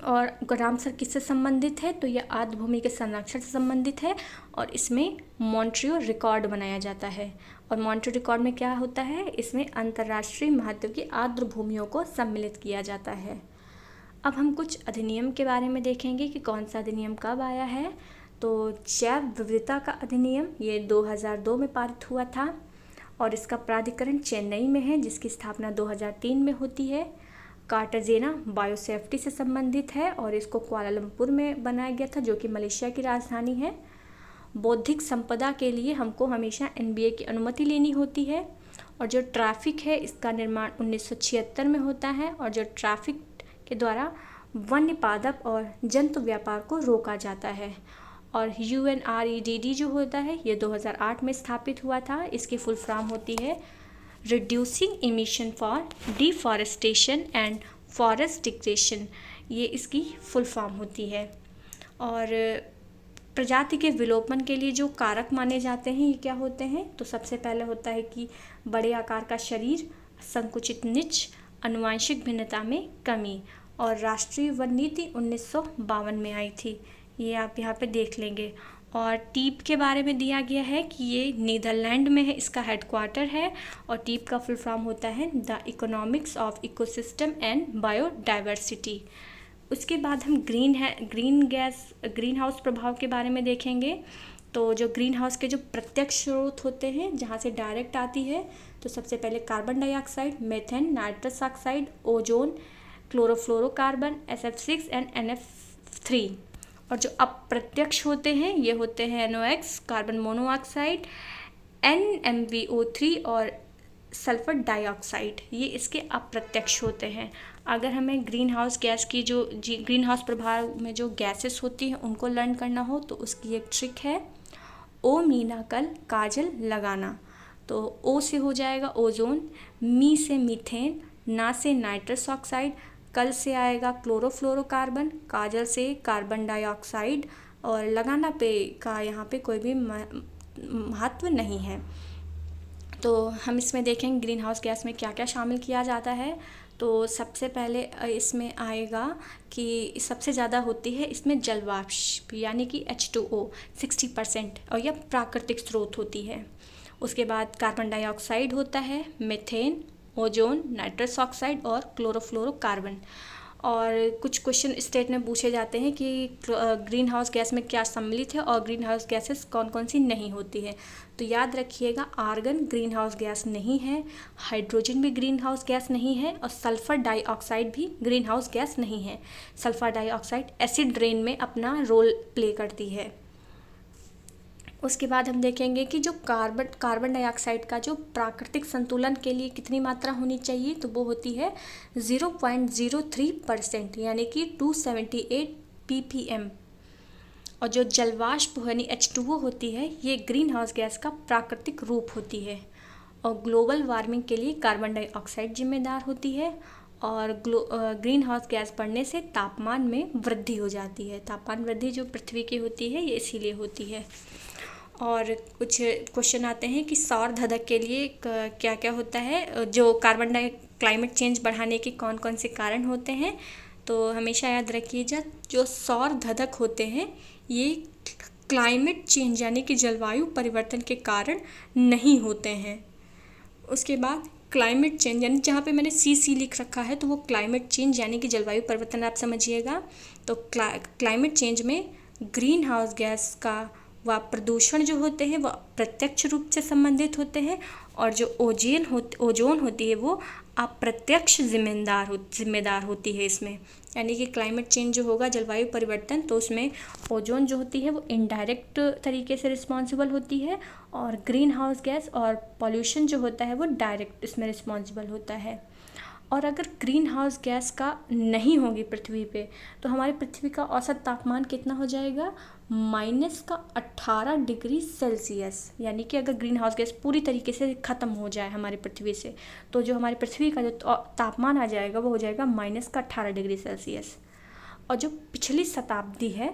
और रामसर किससे संबंधित है, तो यह आर्द्र भूमि के संरक्षण से संबंधित है और इसमें मॉन्ट्रियो रिकॉर्ड बनाया जाता है। और मॉन्ट्रियो रिकॉर्ड में क्या होता है, इसमें अंतर्राष्ट्रीय महत्व की आर्द्र भूमियों को सम्मिलित किया जाता है। अब हम कुछ अधिनियम के बारे में देखेंगे कि कौन सा अधिनियम कब आया है। तो जैव विविधता का अधिनियम ये 2002 में पारित हुआ था और इसका प्राधिकरण चेन्नई में है जिसकी स्थापना 2003 में होती है। कार्टाजेना बायोसेफ्टी से संबंधित है और इसको कुआलालंपुर में बनाया गया था जो कि मलेशिया की राजधानी है। बौद्धिक संपदा के लिए हमको हमेशा NBA की अनुमति लेनी होती है। और जो ट्रैफिक है इसका निर्माण 1976 में होता है और जो ट्रैफिक के द्वारा वन्य पादप और जंतु व्यापार को रोका जाता है। और UNREDD जो होता है ये 2008 में स्थापित हुआ था। इसकी फुल फॉर्म होती है reducing emission for deforestation and forest degradation, ये इसकी फुल फॉर्म होती है। और प्रजाति के विलोपन के लिए जो कारक माने जाते हैं ये क्या होते हैं, तो सबसे पहले होता है कि बड़े आकार का शरीर, संकुचित निच, आनुवंशिक भिन्नता में कमी। और राष्ट्रीय वन नीति 1952 में आई थी, ये आप यहाँ पे देख लेंगे। और टीप के बारे में दिया गया है कि ये नीदरलैंड में है, इसका हेडक्वार्टर है। और टीप का फुल फॉर्म होता है the economics of ecosystem and biodiversity. उसके बाद हम ग्रीन हाउस प्रभाव के बारे में देखेंगे। तो जो ग्रीन हाउस के जो प्रत्यक्ष स्रोत होते हैं जहाँ से डायरेक्ट आती है, तो सबसे पहले carbon dioxide, methane, nitrous oxide, ozone, chlorofluorocarbon, SF6 and NF3। और जो अप्रत्यक्ष होते हैं ये होते हैं NOx, कार्बन मोनोऑक्साइड, NMVO3 और सल्फर डाइऑक्साइड, ये इसके अप्रत्यक्ष होते हैं। अगर हमें ग्रीन हाउस गैस की ग्रीन हाउस प्रभाव में जो गैसेस होती हैं उनको लर्न करना हो तो उसकी एक ट्रिक है ओ मीना कल काजल लगाना। तो ओ से हो जाएगा ओजोन, मी से मीथेन, ना से नाइट्रस ऑक्साइड, कल से आएगा क्लोरोफ्लोरोकार्बन, काजल से कार्बन डाइऑक्साइड, और लगाना पे का यहाँ पे कोई भी महत्व नहीं है। तो हम इसमें देखेंगे ग्रीन हाउस गैस में क्या क्या शामिल किया जाता है। तो सबसे पहले इसमें आएगा कि सबसे ज़्यादा होती है इसमें जल वाष्प यानी कि H2O 60%, और यह प्राकृतिक स्रोत होती है। उसके बाद कार्बन डाइऑक्साइड होता है, मीथेन, ओजोन, नाइट्रस ऑक्साइड और क्लोरोफ्लोरोकार्बन। और कुछ क्वेश्चन स्टेट में पूछे जाते हैं कि ग्रीन हाउस गैस में क्या सम्मिलित है और ग्रीन हाउस गैसेस कौन कौन सी नहीं होती है। तो याद रखिएगा, आर्गन ग्रीन हाउस गैस नहीं है, हाइड्रोजन भी ग्रीन हाउस गैस नहीं है, और सल्फ़र डाइऑक्साइड भी ग्रीन हाउस गैस नहीं है। सल्फ़र डाइऑक्साइड एसिड रेन में अपना रोल प्ले करती है। उसके बाद हम देखेंगे कि जो कार्बन डाइऑक्साइड का जो प्राकृतिक संतुलन के लिए कितनी मात्रा होनी चाहिए, तो वो होती है 0.03%, यानी कि 278 ppm। और जो जलवाष्प यानी H2O होती है, ये ग्रीन हाउस गैस का प्राकृतिक रूप होती है। और ग्लोबल वार्मिंग के लिए कार्बन डाइऑक्साइड जिम्मेदार होती है। और ग्रीन हाउस गैस बढ़ने से तापमान में वृद्धि हो जाती है। तापमान वृद्धि जो पृथ्वी की होती है, ये इसीलिए होती है। और कुछ क्वेश्चन आते हैं कि सौर धधक के लिए क्या क्या होता है, जो क्लाइमेट चेंज बढ़ाने के कौन कौन से कारण होते हैं। तो हमेशा याद रखिए, जो सौर धधक होते हैं ये क्लाइमेट चेंज यानी कि जलवायु परिवर्तन के कारण नहीं होते हैं। उसके बाद क्लाइमेट चेंज यानी जहाँ पे मैंने सी लिख रखा है, तो वो क्लाइमेट चेंज यानी कि जलवायु परिवर्तन आप समझिएगा। तो क्लाइमेट चेंज में ग्रीन हाउस गैस का व प्रदूषण जो होते हैं वह प्रत्यक्ष रूप से संबंधित होते हैं, और जो ओजोन होती है वो अप्रत्यक्ष जिम्मेदार होती है इसमें। यानी कि क्लाइमेट चेंज जो होगा, जलवायु परिवर्तन, तो उसमें ओजोन जो होती है वो इनडायरेक्ट तरीके से रिस्पॉन्सिबल होती है, और ग्रीन हाउस गैस और पॉल्यूशन जो होता है वो डायरेक्ट इसमें रिस्पॉन्सिबल होता है। और अगर ग्रीन हाउस गैस का नहीं होगी पृथ्वी पे, तो हमारी पृथ्वी का औसत तापमान कितना हो जाएगा, -18 डिग्री सेल्सियस। यानी कि अगर ग्रीन हाउस गैस पूरी तरीके से ख़त्म हो जाए हमारी पृथ्वी से, तो जो हमारी पृथ्वी का जो तापमान आ जाएगा वो हो जाएगा -18 डिग्री सेल्सियस। और जो पिछली शताब्दी है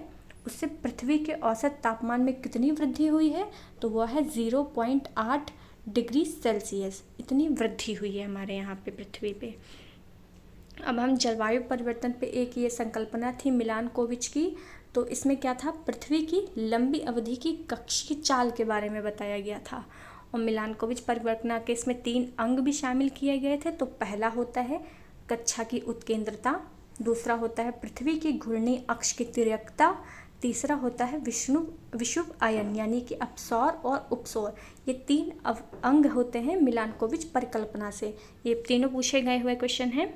उससे पृथ्वी के औसत तापमान में कितनी वृद्धि हुई है, तो वह है 0.8 डिग्री सेल्सियस। इतनी वृद्धि हुई है हमारे यहाँ पे पृथ्वी पे। अब हम जलवायु परिवर्तन पे एक ये संकल्पना थी मिलानकोविच की, तो इसमें क्या था, पृथ्वी की लंबी अवधि की कक्षीय चाल के बारे में बताया गया था। और मिलानकोविच परिकल्पना के इसमें 3 अंग भी शामिल किए गए थे। तो पहला होता है कक्षा की उत्केंद्रता, दूसरा होता है पृथ्वी की घूर्णी अक्ष की तिर्यकता, तीसरा होता है विषुव आयन यानी कि अपसौर और उपसौर। ये 3 अंग होते हैं मिलानकोविच परिकल्पना से। ये तीनों पूछे गए हुए क्वेश्चन हैं।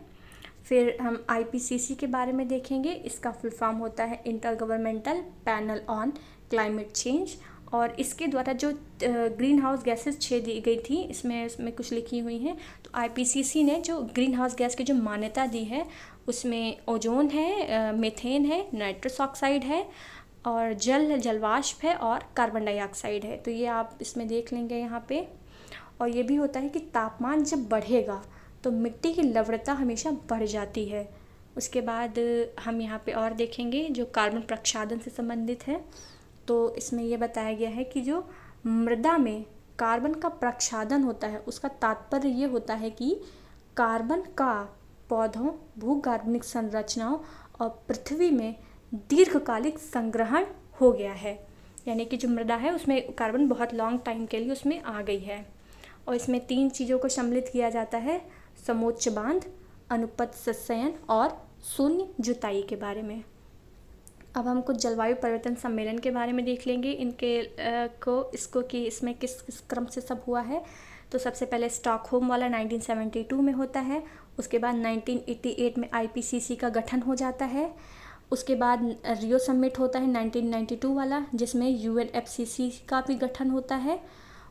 फिर हम IPCC के बारे में देखेंगे। इसका फुल फॉर्म होता है inter governmental panel on climate change. और इसके द्वारा जो ग्रीन हाउस गैसेस 6 दी गई थी, इसमें कुछ लिखी हुई हैं। तो IPCC ने जो ग्रीन हाउस गैस की जो मान्यता दी है, उसमें ओजोन है, मीथेन है, नाइट्रस ऑक्साइड है, और जलवाष्प है, और कार्बन डाइऑक्साइड है। तो ये आप इसमें देख लेंगे यहाँ पे। और ये भी होता है कि तापमान जब बढ़ेगा तो मिट्टी की लवणता हमेशा बढ़ जाती है। उसके बाद हम यहाँ पे और देखेंगे जो कार्बन प्रक्षालन से संबंधित है। तो इसमें ये बताया गया है कि जो मृदा में कार्बन का प्रक्षालन होता है, उसका तात्पर्य ये होता है कि कार्बन का पौधों, भूगर्भनिक संरचनाओं और पृथ्वी में दीर्घकालिक संग्रहण हो गया है। यानी कि जो मृदा है उसमें कार्बन बहुत लॉन्ग टाइम के लिए उसमें आ गई है। और इसमें 3 चीज़ों को सम्मिलित किया जाता है, समोच्च बांध, अनुपत सस्यन और शून्य जुताई के बारे में। अब हम कुछ जलवायु परिवर्तन सम्मेलन के बारे में देख लेंगे, कि इसमें किस क्रम से सब हुआ है। तो सबसे पहले स्टॉकहोम वाला 1972 में होता है। उसके बाद 1988 में IPCC का गठन हो जाता है। उसके बाद रियो समिट होता है 1992 वाला, जिसमें UNFCCC का भी गठन होता है।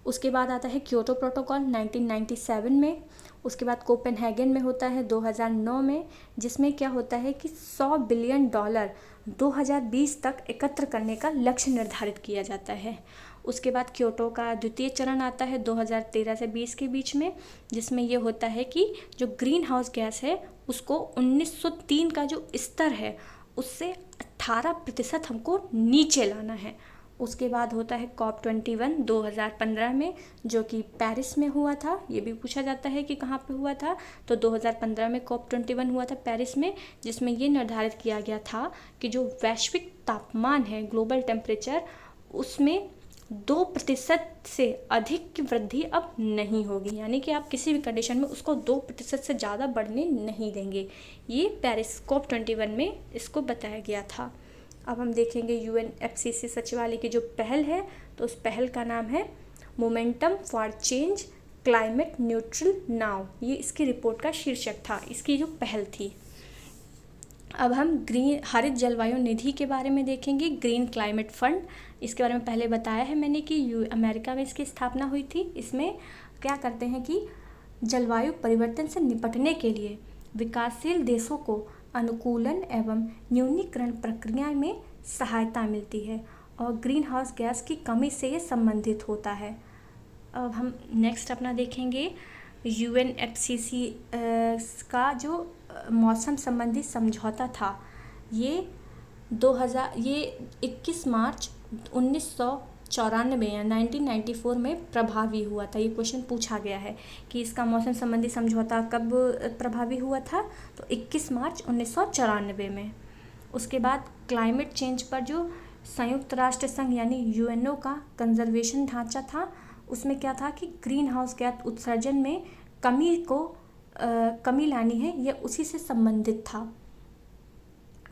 उसके बाद आता है क्योटो प्रोटोकॉल 1997 में। उसके बाद कोपेनहेगन में होता है 2009 में, जिसमें क्या होता है कि $100 बिलियन 2020 तक एकत्र करने का लक्ष्य निर्धारित किया जाता है। उसके बाद क्योटो का द्वितीय चरण आता है 2013 से 20 के बीच में, जिसमें ये होता है कि जो ग्रीन हाउस गैस है उसको 1903 का जो स्तर है उससे 18% हमको नीचे लाना है। उसके बाद होता है COP21 2015 में, जो कि पेरिस में हुआ था। ये भी पूछा जाता है कि कहाँ पे हुआ था, तो 2015 में COP21 हुआ था पेरिस में, जिसमें ये निर्धारित किया गया था कि जो वैश्विक तापमान है, ग्लोबल टेम्परेचर, उसमें 2% से अधिक की वृद्धि अब नहीं होगी। यानी कि आप किसी भी कंडीशन में उसको 2% से ज़्यादा बढ़ने नहीं देंगे। ये पेरिस COP21 में इसको बताया गया था। अब हम देखेंगे UNFCCC सचिवालय की जो पहल है, तो उस पहल का नाम है momentum for change climate neutral now. ये इसकी रिपोर्ट का शीर्षक था, इसकी जो पहल थी। अब हम हरित जलवायु निधि के बारे में देखेंगे, ग्रीन क्लाइमेट फंड। इसके बारे में पहले बताया है मैंने कि अमेरिका में इसकी स्थापना हुई थी। इसमें क्या करते हैं कि जलवायु परिवर्तन से निपटने के लिए विकासशील देशों को अनुकूलन एवं न्यूनीकरण प्रक्रिया में सहायता मिलती है और ग्रीन हाउस गैस की कमी से ये संबंधित होता है। अब हम नेक्स्ट अपना देखेंगे UNFCCC का जो मौसम संबंधी समझौता था, ये 21 मार्च 1994 या 1994 में प्रभावी हुआ था। ये क्वेश्चन पूछा गया है कि इसका मौसम संबंधी समझौता कब प्रभावी हुआ था, तो 21 मार्च 1994 में। उसके बाद क्लाइमेट चेंज पर जो संयुक्त राष्ट्र संघ यानी UNO का कंजर्वेशन ढांचा था, उसमें क्या था कि ग्रीन हाउस गैस उत्सर्जन में कमी लानी है, यह उसी से संबंधित था।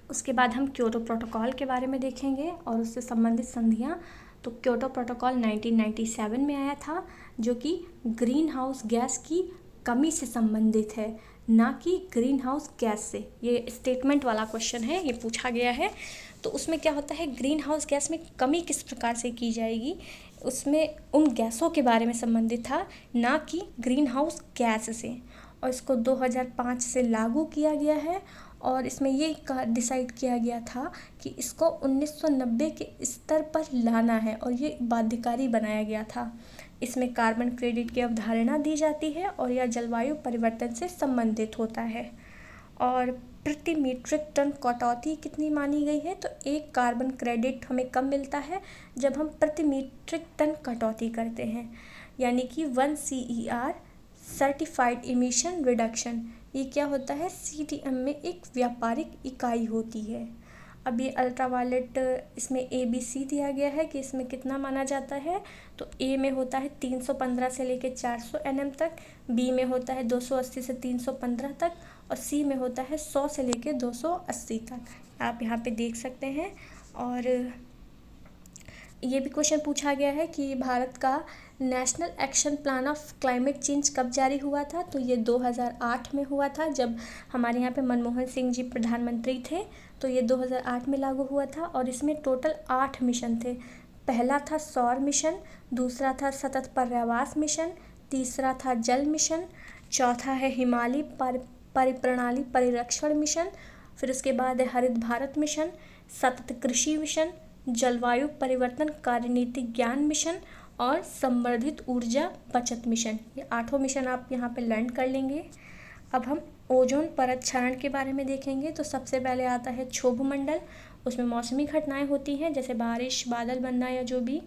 उसके बाद हम क्योटो प्रोटोकॉल के बारे में देखेंगे और उससे संबंधित संधियाँ। तो क्योटो प्रोटोकॉल 1997 में आया था, जो कि ग्रीन हाउस गैस की कमी से संबंधित है, ना कि ग्रीन हाउस गैस से। ये स्टेटमेंट वाला क्वेश्चन है, ये पूछा गया है। तो उसमें क्या होता है, ग्रीन हाउस गैस में कमी किस प्रकार से की जाएगी, उसमें उन गैसों के बारे में संबंधित था, ना कि ग्रीन हाउस गैस से। और इसको 2005 से लागू किया गया है और इसमें ये डिसाइड किया गया था कि इसको 1990 के स्तर पर लाना है और ये बाध्यकारी बनाया गया था। इसमें कार्बन क्रेडिट की अवधारणा दी जाती है और यह जलवायु परिवर्तन से संबंधित होता है। और प्रति मीट्रिक टन कटौती कितनी मानी गई है, तो 1 कार्बन क्रेडिट हमें कब मिलता है, जब हम प्रति मीट्रिक टन कटौती करते हैं, यानी कि 1 CER सर्टिफाइड इमिशन रिडक्शन। ये क्या होता है, CTM में एक व्यापारिक इकाई होती है। अब ये अल्ट्रावायलेट, इसमें ABC दिया गया है कि इसमें कितना माना जाता है, तो A में होता है 315 से लेकर 400 nm तक, B में होता है 280 से 315 तक और C में होता है 100 से लेकर 280 तक। आप यहाँ पे देख सकते हैं। और ये भी क्वेश्चन पूछा गया है कि भारत का national action plan of climate change कब जारी हुआ था, तो ये 2008 में हुआ था, जब हमारे यहाँ पे मनमोहन सिंह जी प्रधानमंत्री थे। तो ये 2008 में लागू हुआ था और इसमें टोटल 8 मिशन थे। पहला था सौर मिशन, दूसरा था सतत पर्यावरण मिशन, तीसरा था जल मिशन, चौथा है हिमालय परिप्रणाली परिरक्षण मिशन, फिर उसके बाद है हरित भारत मिशन, सतत कृषि मिशन, जलवायु परिवर्तन कार्यनीति ज्ञान मिशन और संवर्धित ऊर्जा बचत मिशन। ये 8 मिशन आप यहाँ पे लर्न कर लेंगे। अब हम ओजोन परत क्षरण के बारे में देखेंगे। तो सबसे पहले आता है क्षोभ मंडल, उसमें मौसमी घटनाएं होती हैं जैसे बारिश, बादल बनना या जो भी।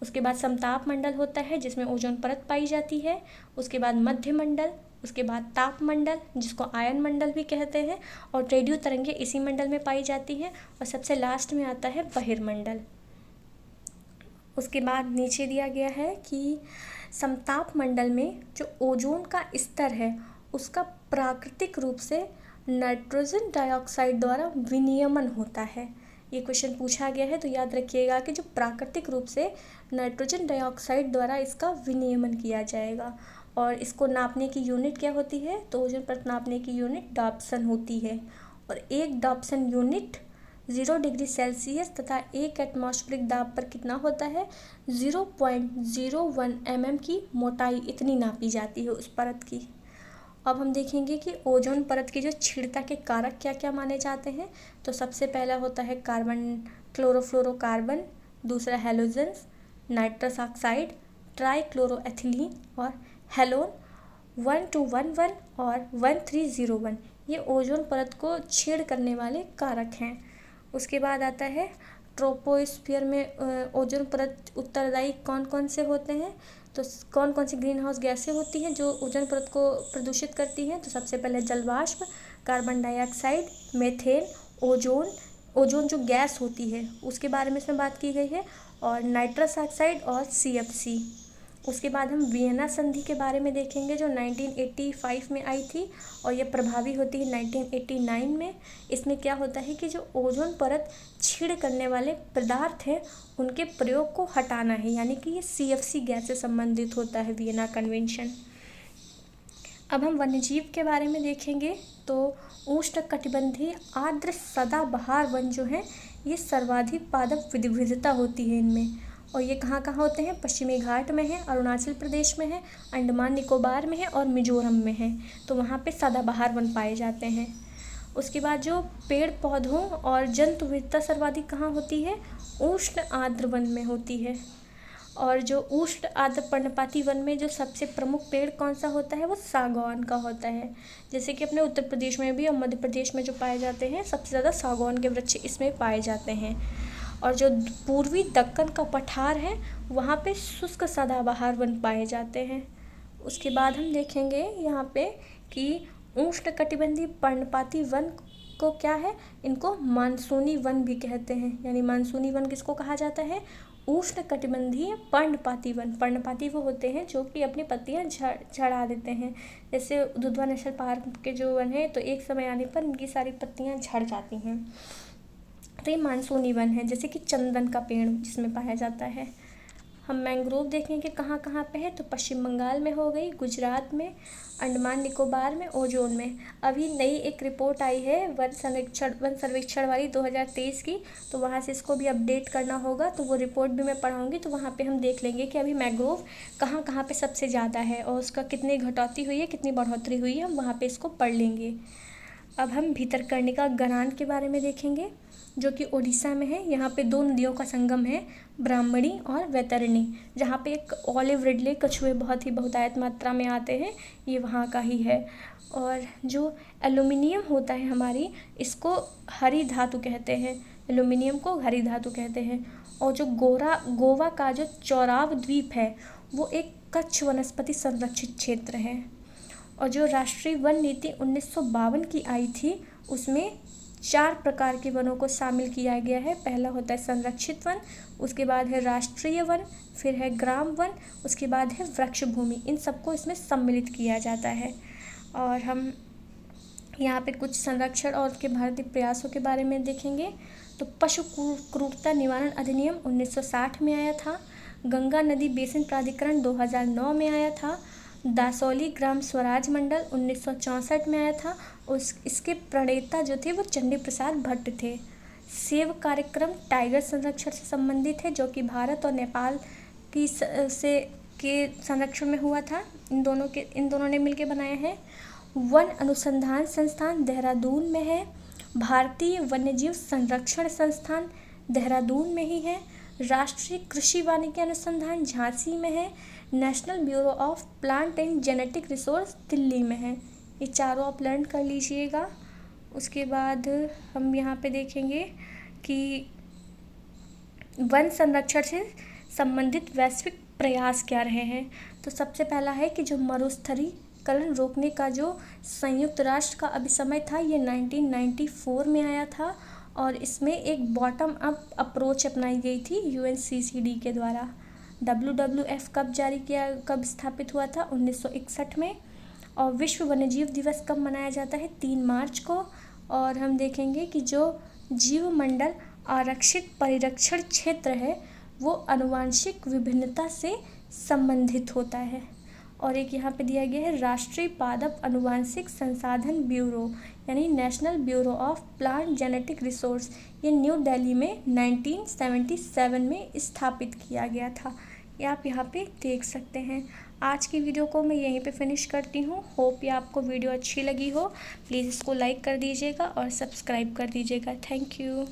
उसके बाद समताप मंडल होता है जिसमें ओजोन परत पाई जाती है। उसके बाद मध्य मंडल, उसके बाद ताप मंडल जिसको आयन मंडल भी कहते हैं, और रेडियो तरंगें इसी मंडल में पाई जाती हैं। और सबसे लास्ट में आता है बहिर्मंडल। उसके बाद नीचे दिया गया है कि समताप मंडल में जो ओजोन का स्तर है उसका प्राकृतिक रूप से नाइट्रोजन डाइऑक्साइड द्वारा विनियमन होता है। ये क्वेश्चन पूछा गया है, तो याद रखिएगा कि जो प्राकृतिक रूप से नाइट्रोजन डाइऑक्साइड द्वारा इसका विनियमन किया जाएगा। और इसको नापने की यूनिट क्या होती है, तो ओजोन परत नापने की यूनिट डॉप्सन होती है। और 1 डॉप्सन यूनिट 0 डिग्री सेल्सियस तथा 1 एटमॉस्फेरिक दाब पर कितना होता है, 0.01 mm की मोटाई, इतनी नापी जाती है उस परत की। अब हम देखेंगे कि ओजोन परत की जो क्षीणता के कारक क्या क्या माने जाते हैं। तो सबसे पहला होता है कार्बन क्लोरोफ्लोरोकार्बन, दूसरा हैलोजन्स, नाइट्रस ऑक्साइड, ट्राइक्लोरोएथिलीन और हेलोन 1211 और 1301 ये ओजोन परत को छेड़ करने वाले कारक हैं। उसके बाद आता है ट्रोपोस्फीयर में ओजोन परत उत्तरदायी कौन कौन से होते हैं। तो कौन कौन सी ग्रीन हाउस गैसें होती हैं जो ओजोन परत को प्रदूषित करती हैं। तो सबसे पहले जलवाष्प, carbon dioxide, methane, ozone, ozone जो गैस होती है उसके बारे में इसमें बात की गई है, और नाइट्रस ऑक्साइड और CFC। उसके बाद हम वियना संधि के बारे में देखेंगे जो 1985 में आई थी और ये प्रभावी होती है 1989 में। इसमें क्या होता है कि जो ओजोन परत छेड़ करने वाले पदार्थ हैं उनके प्रयोग को हटाना है, यानी कि ये CFC गैस से संबंधित होता है वियना कन्वेंशन। अब हम वन्यजीव के बारे में देखेंगे तो उष्णकटिबंधीय आर्द्र सदाबहार वन जो है ये सर्वाधिक पादप विविधता होती है इनमें, और ये कहाँ कहाँ होते हैं, पश्चिमी घाट में है, अरुणाचल प्रदेश में है, अंडमान निकोबार में है और मिजोरम में है। तो वहाँ पे सदाबहार वन पाए जाते हैं। उसके बाद जो पेड़ पौधों और जंतु विविधता सर्वाधिक कहाँ होती है, उष्ण आर्द्र वन में होती है। और जो उष्ण आर्द्र पर्णपाती वन में जो सबसे प्रमुख पेड़ कौन सा होता है वो सागौन का होता है। जैसे कि अपने उत्तर प्रदेश में भी और मध्य प्रदेश में जो पाए जाते हैं सबसे ज़्यादा सागौन के वृक्ष इसमें पाए जाते हैं। और जो पूर्वी दक्कन का पठार है वहाँ पे शुष्क सदाबहार वन पाए जाते हैं। उसके बाद हम देखेंगे यहाँ पे कि उष्णकटिबंधीय पर्णपाती वन को क्या है, इनको मानसूनी वन भी कहते हैं। यानी मानसूनी वन किसको कहा जाता है, उष्णकटिबंधीय पर्णपाती वन। पर्णपाती वो होते हैं जो कि अपनी पत्तियां झड़ा देते हैं। जैसे दुधवा नेशनल पार्क के जो वन है तो एक समय आने पर इनकी सारी पत्तियां झड़ जाती हैं। तो ये मानसूनी वन है, जैसे कि चंदन का पेड़ जिसमें पाया जाता है। हम मैंग्रोव देखेंगे कहाँ कहाँ पे है, तो पश्चिम बंगाल में हो गई, गुजरात में, अंडमान निकोबार में, ओजोन में। अभी नई एक रिपोर्ट आई है वन सर्वेक्षण वाली 2023 की, तो वहाँ से इसको भी अपडेट करना होगा। तो वो रिपोर्ट भी मैं पढ़ाऊँगी, तो वहाँ पे हम देख लेंगे कि अभी मैंग्रोव कहाँ कहाँ पे सबसे ज़्यादा है और उसका कितनी घटौती हुई है, कितनी बढ़ोतरी हुई है, हम वहाँ पर इसको पढ़ लेंगे। अब हम भीतरकर्णिका गरान के बारे में देखेंगे जो कि उड़ीसा में है। यहाँ पे दो नदियों का संगम है, ब्राह्मणी और वैतरणी, जहाँ पे एक ऑलिव रिडले कछुए बहुत ही बहुतायत मात्रा में आते हैं, ये वहाँ का ही है। और जो एल्युमिनियम होता है हमारी, इसको हरी धातु कहते हैं, एल्युमिनियम को हरी धातु कहते हैं। और जो गोवा का जो चौराव द्वीप है वो एक कच्छ वनस्पति संरक्षित क्षेत्र है। और जो राष्ट्रीय वन नीति 1952 की आई थी उसमें 4 प्रकार के वनों को शामिल किया गया है। पहला होता है संरक्षित वन, उसके बाद है राष्ट्रीय वन, फिर है ग्राम वन, उसके बाद है वृक्ष भूमि। इन सबको इसमें सम्मिलित किया जाता है। और हम यहाँ पे कुछ संरक्षण और उसके भारतीय प्रयासों के बारे में देखेंगे। तो पशु क्रूरता निवारण अधिनियम 1960 में आया था। गंगा नदी बेसिन प्राधिकरण 2009 में आया था। दासौली ग्राम स्वराज मंडल 1964 में आया था। इसके प्रणेता जो थे वो चंडी प्रसाद भट्ट थे। सेव कार्यक्रम टाइगर संरक्षण से संबंधित है जो कि भारत और नेपाल की के संरक्षण में हुआ था। इन दोनों ने मिलकर बनाया है। वन अनुसंधान संस्थान देहरादून में है। भारतीय वन्यजीव संरक्षण संस्थान देहरादून में ही है। राष्ट्रीय कृषि वानिकी अनुसंधान झांसी में है। National bureau of plant and genetic resource Delhi में है। ये चारों आप लर्न कर लीजिएगा। उसके बाद हम यहाँ पे देखेंगे कि वन संरक्षण से संबंधित वैश्विक प्रयास क्या रहे हैं। तो सबसे पहला है कि जो मरुस्थलीकरण रोकने का जो संयुक्त राष्ट्र का अभिसमय था ये 1994 में आया था और इसमें एक बॉटम अप अप्रोच अपनाई गई थी UNCCD के द्वारा। WWF कब स्थापित हुआ था, 1961 में। और विश्व वन्यजीव दिवस कब मनाया जाता है, 3 मार्च को। और हम देखेंगे कि जो जीवमंडल आरक्षित परिरक्षण क्षेत्र है वो आनुवांशिक विभिन्नता से संबंधित होता है। और एक यहाँ पे दिया गया है राष्ट्रीय पादप अनुवांशिक संसाधन ब्यूरो यानी national bureau of plant genetic resource, ये न्यू दिल्ली में 1977 में स्थापित किया गया था। ये आप यहाँ पे देख सकते हैं। आज की वीडियो को मैं यहीं पे फिनिश करती हूँ। होप ये आपको वीडियो अच्छी लगी हो। प्लीज़ इसको लाइक कर दीजिएगा और सब्सक्राइब कर दीजिएगा। Thank you.